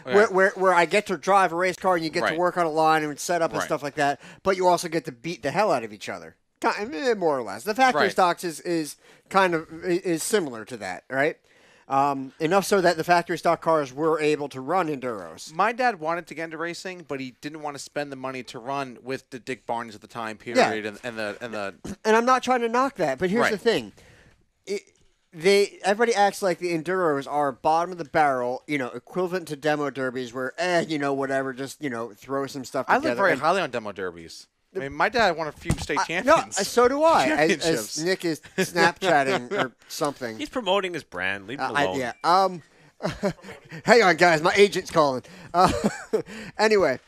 Okay. Where I get to drive a race car and you get to Right. work on a line and set up and Right. stuff like that, but you also get to beat the hell out of each other, more or less. The factory Right. stocks is kind of is similar to that, right? Enough so that the factory stock cars were able to run enduros. My dad wanted to get into racing, but he didn't want to spend the money to run with the Dick Barnes at the time period and the And I'm not trying to knock that, but here's Right. the thing. Everybody acts like the enduros are bottom of the barrel, equivalent to demo derbies where, whatever, just, throw some stuff I together. look very And- highly on demo derbies. I mean, my dad won a few state No, champions. so do I. Championships. As Nick is Snapchatting or something. He's promoting his brand. Leave him alone. Hang on, guys. My agent's calling. Anyway,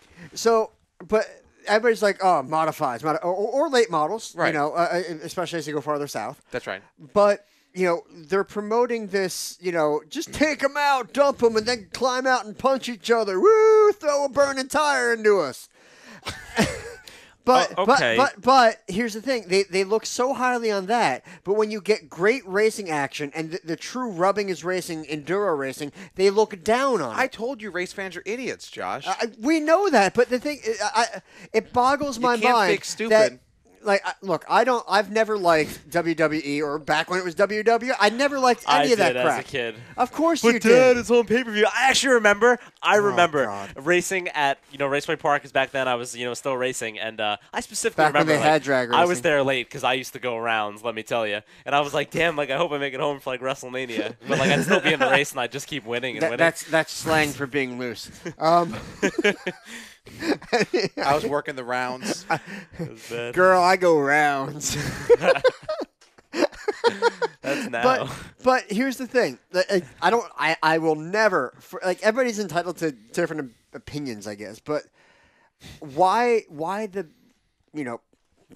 but everybody's like, oh, modifieds, or late models, Right. especially as you go farther south. That's right. But, they're promoting this, just take them out, dump them, and then climb out and punch each other. Woo! Throw a burning tire into us. Okay. But here's the thing: they look so highly on that, but when you get great racing action and the true rubbing is racing, enduro racing, they look down on I it. told you race fans are idiots, Josh. We know that, but the thing, it boggles my can't mind fake stupid. that. Look, I've never liked WWE or back when it was WW. I never liked any of that crap. as a kid. Of course But you Dad, did. it's on pay-per-view. I actually remember. God. Racing at Raceway Park. Because back then I was still racing, and I specifically Back when remember they had drag I was racing. there late because I used to go rounds. Let me tell you, and I was like, damn, I hope I make it home for WrestleMania. But I'd still be in the race, and I'd just keep winning and winning. That's slang for being loose. I was working the rounds. Girl, I go rounds. That's now. But here's the thing: I will never. Everybody's entitled to different opinions, I guess. But why the,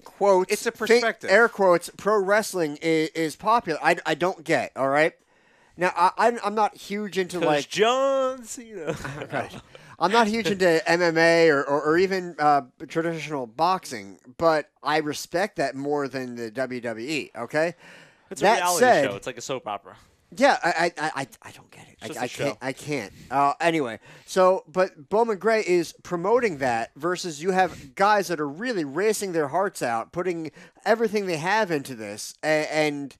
quotes? It's a perspective. Air quotes. Pro wrestling is popular. I don't get. All right. Now I'm not huge into like John Cena. Right. I'm not huge into MMA or even traditional boxing, but I respect that more than the WWE. Okay, It's that a reality said, show. It's like a soap opera. yeah, I don't get it. It's just I a can't. show. I can't. Anyway, but Bowman Gray is promoting that versus you have guys that are really racing their hearts out, putting everything they have into this, and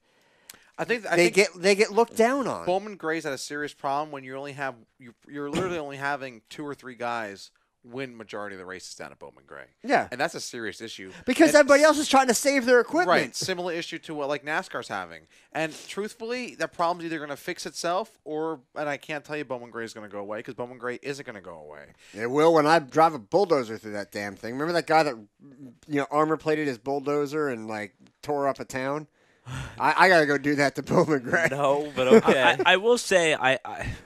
I think they get looked down on. Bowman Gray's had a serious problem when you're literally only having 2 or 3 guys win majority of the races down at Bowman Gray. Yeah. And that's a serious issue. Because And everybody else is trying to save their equipment. Right. Similar issue to what NASCAR's having. And truthfully, that problem's either going to fix itself and I can't tell you Bowman Gray is going to go away because Bowman Gray isn't going to go away. It will when I drive a bulldozer through that damn thing. Remember that guy that armor plated his bulldozer and tore up a town? I gotta go do that to Bowman Gray. No, but okay. I will say, I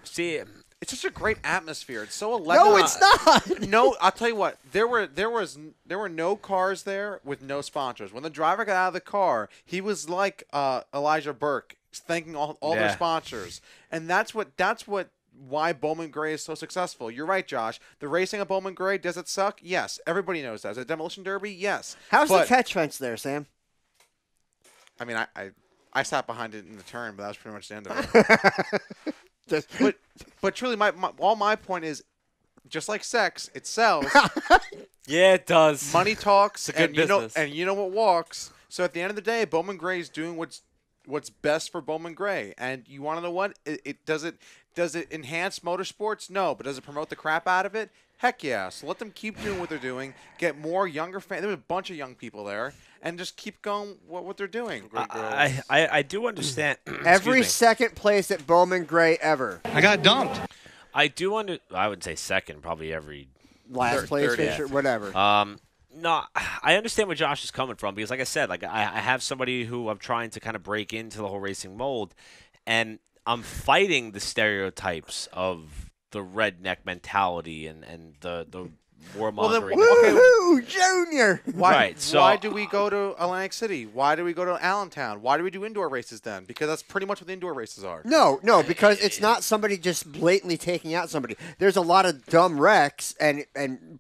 see. It's such a great atmosphere. It's so electric. No, it's not. No, I'll tell you what. There were no cars there with no sponsors. When the driver got out of the car, he was like Elijah Burke, thanking all their Yeah. sponsors, and that's why Bowman Gray is so successful. You're right, Josh. The racing at Bowman Gray, does it suck? Yes. Everybody knows that. Is it a demolition derby? Yes. How's But- the catch fence there, Sam? I mean, I sat behind it in the turn, but that was pretty much the end of it. But truly, my point is, just like sex, it sells. Yeah, it does. Money talks, It's a good and you know, business. and you know what walks. So at the end of the day, Bowman Gray is doing what's best for Bowman Gray. And you want to know what? Does it enhance motorsports? No, but does it promote the crap out of it? Heck yeah. So let them keep doing what they're doing. Get more younger fans. There's a bunch of young people there, and just keep going what they're doing. I do understand. Every excuse me. second place at Bowman Gray ever. I got dumped. I do I would say second, probably every. Last place, third, finisher, whatever. No, I understand where Josh is coming from because, like I said, like I have somebody who I'm trying to kind of break into the whole racing mold, and I'm fighting the stereotypes of the redneck mentality and the warmongering. Woohoo, Junior! Right. So why do we go to Atlantic City? Why do we go to Allentown? Why do we do indoor races then? Because that's pretty much what the indoor races are. No, because it's not somebody just blatantly taking out somebody. There's a lot of dumb wrecks and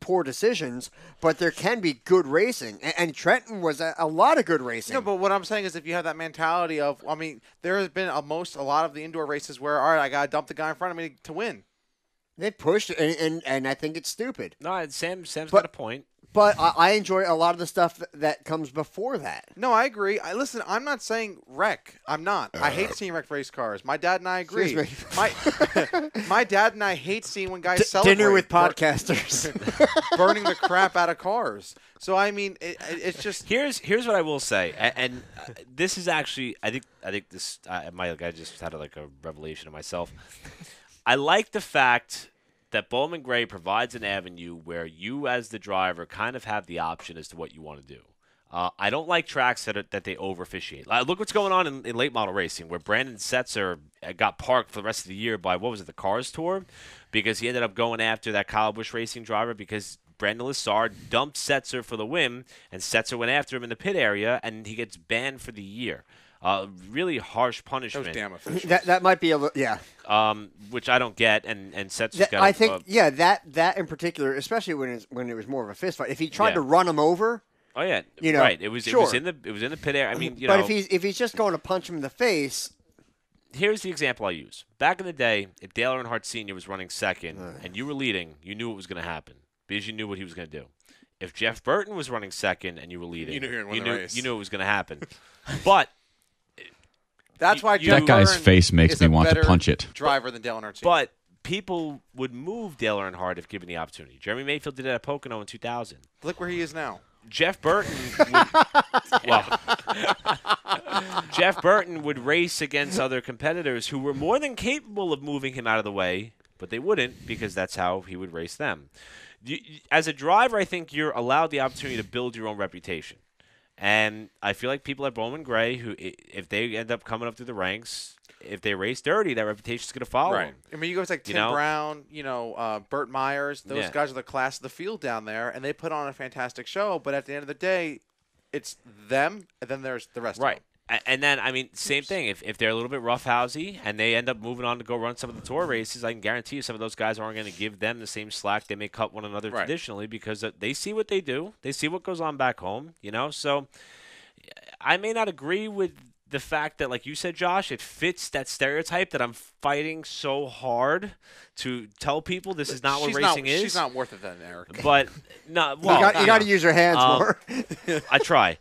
poor decisions, but there can be good racing. And Trenton was a lot of good racing. No, but what I'm saying is if you have that mentality of, I mean, there has been a lot of the indoor races where, all right, I got to dump the guy in front of me to win. They pushed it, and I think it's stupid. no, Sam's got a point. But I enjoy a lot of the stuff that comes before that. No, I agree. Listen, I'm not saying wreck. I'm not. I hate seeing wrecked race cars. My dad and I agree. Excuse My dad and I hate seeing when guys celebrate. Dinner with podcasters. burning the crap out of cars. So I mean, it's just Here's what I will say, and this is actually I think this I just had like a revelation of myself. I like the fact that Bowman Gray provides an avenue where you, as the driver, kind of have the option as to what you want to do. I don't like tracks that they over officiate. Look what's going on in late model racing, where Brandon Setzer got parked for the rest of the year by the Cars Tour, because he ended up going after that Kyle Busch Racing driver because Brandon Lissard dumped Setzer for the win, and Setzer went after him in the pit area, and he gets banned for the year. Really harsh punishment. those damn officials. that might be a little, yeah. Which I don't get, and Setzer's got. I think that in particular, especially when it was more of a fist fight. If he tried to run him over, oh yeah, you know, right. It was sure. in the pit area. I mean, but if he's just going to punch him in the face, here's the example I use. Back in the day, if Dale Earnhardt Sr. was running second and you were leading, you knew what was going to happen because you knew what he was going to do. If Jeff Burton was running second and you were leading, You knew he would win the race. you knew it was going to happen. But That's why You- Joe That guy's Byrne face makes is me a want to better punch it. Driver than Dale Earnhardt Sr. But people would move Dale Earnhardt if given the opportunity. Jeremy Mayfield did it at Pocono in 2000. Look where he is now. Jeff Burton Jeff Burton would race against other competitors who were more than capable of moving him out of the way, but they wouldn't because that's how he would race them. As a driver, I think you're allowed the opportunity to build your own reputation. And I feel like people at Bowman Gray, who, if they end up coming up through the ranks, if they race dirty, that reputation is going to follow them. I mean, you guys like Tim Brown, Burt Myers. Those guys are the class of the field down there, and they put on a fantastic show. But at the end of the day, it's them, and then there's the rest of them. And then, I mean, same thing. If they're a little bit roughhousey and they end up moving on to go run some of the tour races, I can guarantee you some of those guys aren't going to give them the same slack they may cut one another traditionally because they see what they do. They see what goes on back home, So I may not agree with the fact that, like you said, Josh, it fits that stereotype that I'm fighting so hard to tell people this is not what racing is. She's not worth it then, Eric. But, no, well, you got to use your hands more. I try.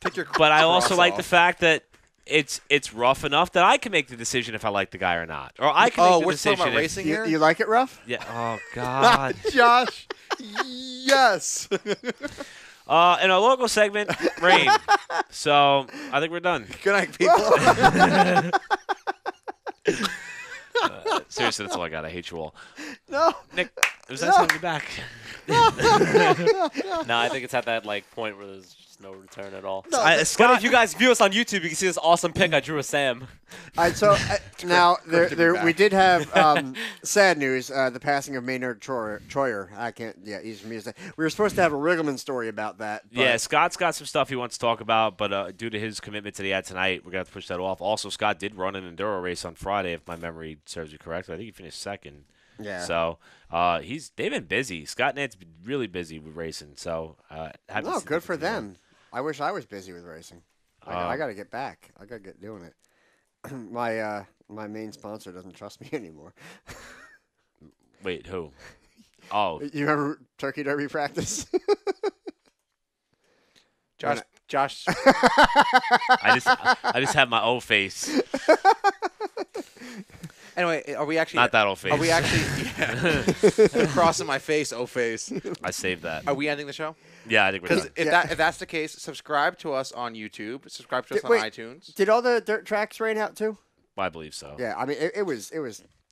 But I also like the fact that it's rough enough that I can make the decision if I like the guy or not, or I can make the we're decision. talking about racing here. You like it rough? Yeah. Oh God. Josh. Yes. In our local segment, rain. So I think we're done. Good night, people. Seriously, that's all I got. I hate you all. No. Nick, it was nice having you back. No, I think it's at that point where there's just no return at all. But Scott, if you guys view us on YouTube, you can see this awesome pic I drew of Sam. All right, so now we did have sad news: the passing of Maynard Troyer. I can't. Yeah, he's from music. We were supposed to have a Riggleman story about that. But yeah, Scott's got some stuff he wants to talk about, but due to his commitment that he had tonight, we're gonna have to push that off. Also, Scott did run an enduro race on Friday, if my memory serves you correctly. I think he finished second. Yeah. So they've been busy. Scott and Ed's been really busy with racing. So no, good for them. I wish I was busy with racing. I got to get back. I got to get doing it. My main sponsor doesn't trust me anymore. Wait, who? Oh, You remember turkey derby practice? Josh. I just have my old face. Anyway, are we actually Not that old face. Are we actually crossing my face? Oh, face. I saved that. Are we ending the show? Yeah, I think we're Because done. if that's the case, subscribe to us on YouTube. Subscribe to us on Wait. iTunes. Did all the dirt tracks rain out too? I believe so. Yeah, I mean it was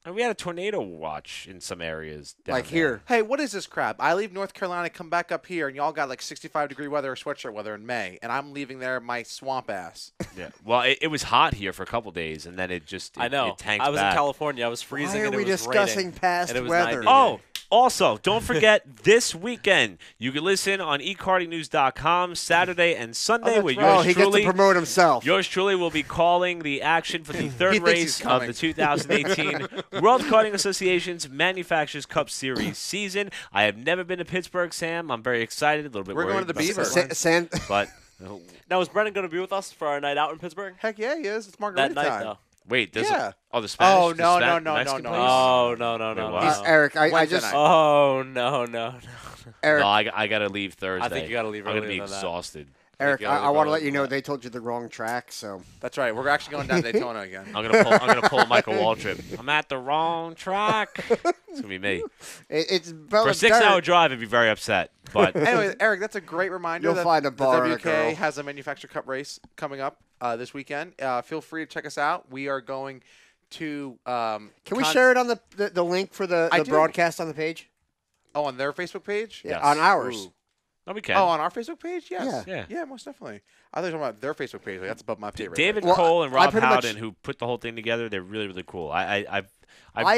And we had a tornado watch in some areas. Down like there. here. Hey, what is this crap? I leave North Carolina, come back up here, and y'all got like 65-degree weather or sweatshirt weather in May, and I'm leaving there my swamp ass. Yeah. Well, it was hot here for a couple days, and then it just I know. It tanked I was back. in California. I was freezing. Why are and it we was discussing raining, past and it was weather? 90. Oh, also, don't forget this weekend you can listen on ekartingnews.com Saturday and Sunday. where Oh, yours he gets truly, to promote himself. yours truly will be calling the action for the third He thinks he's race of coming. the 2018 World Karting Association's Manufacturers Cup Series season. I have never been to Pittsburgh, Sam. I'm very excited. A little bit We're worried going to the about Beaver. San, but Now, is Brennan going to be with us for our night out in Pittsburgh? Heck yeah, he is. It's margarita That night, time. though. wait, does Yeah. it? Oh, the Spanish. Oh, the no, Span- no, the no, Mexican no, place? Oh, no. Wow. Eric, I Wednesday just night. Oh, no. Eric, No, I got to leave Thursday. think you gotta leave I'm gonna earlier be than that. exhausted. Eric, gotta I want to go let you know with that. they told you the wrong track, so That's right. We're actually going down to Daytona again. I'm gonna pull a Michael Waltrip. I'm at the wrong track. It's gonna be me. it's For a 6-hour drive, I'd be very upset. But Anyway, Eric, that's a great reminder You'll that find a bar and the a WK girl. has a Manufacturer Cup race coming up this weekend. Feel free to check us out. We are going to. Can we share it on the link for the I do. broadcast on the page? Oh, on their Facebook page? Yes. On ours. Ooh. no, we can. Oh, on our Facebook page? Yes. Yeah. most definitely. I thought you were talking about their Facebook page. Like, that's above my pay rate. David Well, Cole and I Rob pretty much- Howden, who put the whole thing together, they're really, really cool. I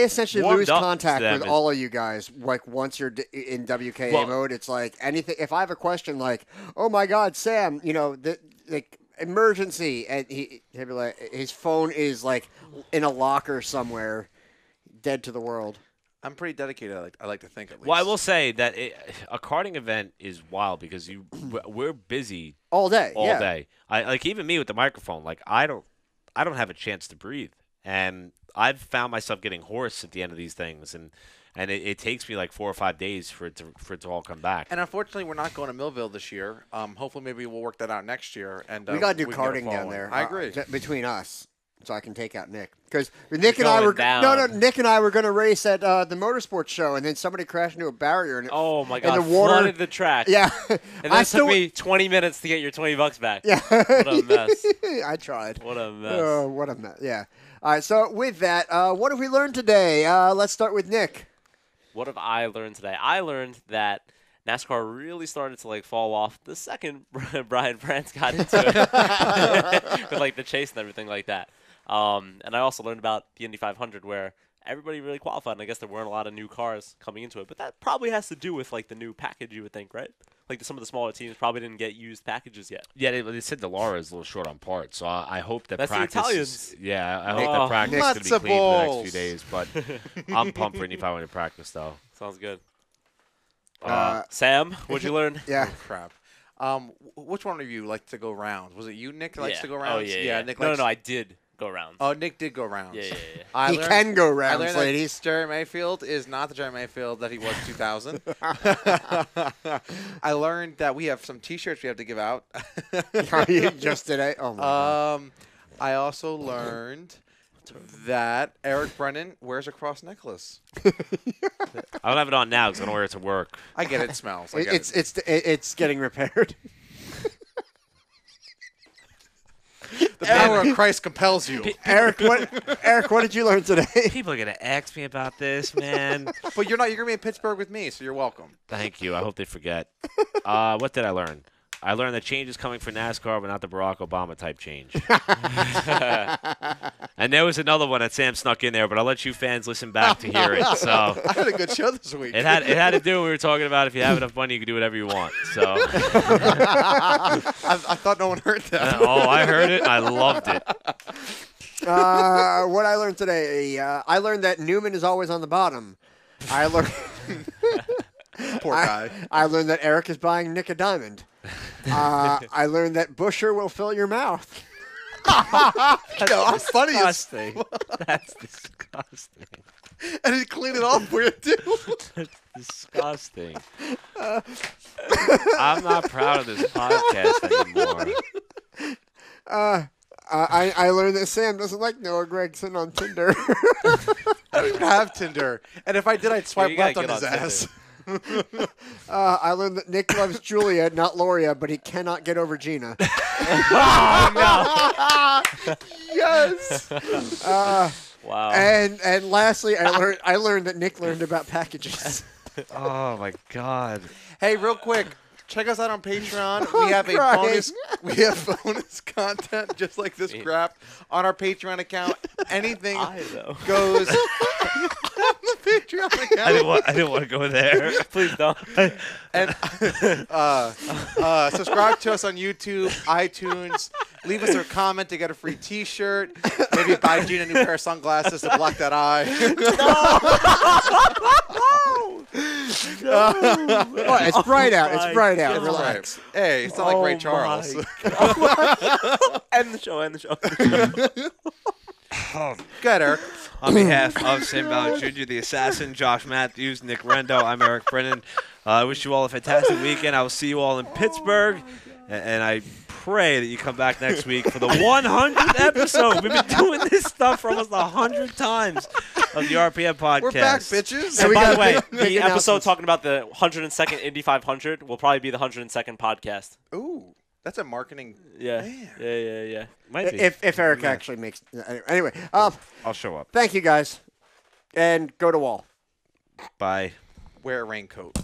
essentially warmed lose up to contact them with all of you guys. Like once you're in WKA Well- mode, it's like anything. If I have a question, like, "Oh my God, Sam, like emergency," and he'd be like, his phone is like in a locker somewhere, dead to the world. I'm pretty dedicated. I like to think at least. Well, I will say that a karting event is wild because we're busy All day, all yeah. day. I like even me with the microphone. Like I don't have a chance to breathe, and I've found myself getting hoarse at the end of these things, and it takes me like 4 or 5 days for it to all come back. And unfortunately, we're not going to Millville this year. Hopefully, maybe we'll work that out next year. And We got to do we can get it karting down following. there. I agree. Between us, so I can take out Nick because Nick and I going were down. Nick and I were going to race at the motorsports show, and then somebody crashed into a barrier, and it, Oh, my and God. the water. Flooded the track. Yeah, And then I it took me 20 minutes to get your $20 back. Yeah, What a mess. I tried. What a mess. Oh, what a mess. Yeah. All right. So with that, what have we learned today? Let's start with Nick. What have I learned today? I learned that NASCAR really started to fall off the second Brian France got into it with the chase and everything like that. And I also learned about the Indy 500 where everybody really qualified, and I guess there weren't a lot of new cars coming into it. But that probably has to do with the new package, you would think, right? Some of the smaller teams probably didn't get used packages yet. Yeah, they said Delara is a little short on parts, so I hope that That's the practice. Italians. Yeah, I hope Oh. that practice is going to be clean for the Matzo next few days. But I'm pumped for Indy 500 practice, though. Sounds good. Uh, Sam, what'd you learn? Yeah. Oh, crap. Which one of you liked to go rounds? Was it you, Nick, that likes Yeah. to go Oh, rounds? yeah. Nick No, likes. I did go rounds. Oh, Nick did go rounds. Yeah. I He learned- can go I rounds, learned ladies. that Jerry Mayfield is not the Jerry Mayfield that he was 2000. I learned that we have some T-shirts we have to give out. Just today. Oh my God. I also learned that Eric Brennan wears a cross necklace. I don't have it on now because I don't wear it to work. I get it. Smells. I get it. It's getting repaired. The power of Christ compels you. Eric, what did you learn today? People are going to ask me about this, man. But you're not. You're gonna be in Pittsburgh with me, so you're welcome. Thank you. I hope they forget. What did I learn? I learned that change is coming for NASCAR, but not the Barack Obama type change. And there was another one that Sam snuck in there, but I'll let you fans listen back to hear it. So I had a good show this week. it had to do. We were talking about if you have enough money, you can do whatever you want. So I thought no one heard that. I heard it. And I loved it. What I learned today, I learned that Newman is always on the bottom. I learned. Poor guy. I learned that Eric is buying Nick a diamond. I learned that Busher will fill your mouth. I'm funny as Disgusting. That's disgusting. and he'd clean it off for you too. Disgusting. I'm not proud of this podcast anymore. I learned that Sam doesn't like Noah Gregson on Tinder. I don't even have Tinder, and if I did, I'd swipe you left gotta on get his on ass. I learned that Nick loves Julia, not Loria, but he cannot get over Gina. Yes. Wow. And lastly, I learned that Nick learned about packages. Oh my God. Hey, real quick, check us out on Patreon. We have crying. we have bonus content just like this crap on our Patreon account. Anything goes on the Patreon account. I didn't want to go there. Please don't. And subscribe to us on YouTube, iTunes. Leave us a comment to get a free T-shirt. Maybe buy Gina a new pair of sunglasses to block that eye. What? It's bright out. It's bright out. That's Relax. right. Hey, it's not like Ray Charles. End the show. Good, Eric. On behalf of Sam Ballard Jr., the Assassin, Josh Matthews, Nick Rendo, I'm Eric Brennan. I wish you all a fantastic weekend. I will see you all in Pittsburgh, and I pray that you come back next week for the 100th episode. We've been doing this stuff for almost 100 times of the RPM podcast. We're back, bitches. And we by got the way, big the episode announcements. talking about the 102nd Indy 500 will probably be the 102nd podcast. Ooh, that's a marketing. Yeah. Man. Yeah. Might be. If Eric actually makes anyway. I'll show up. Thank you guys, and go to Wall. Bye. Wear a raincoat.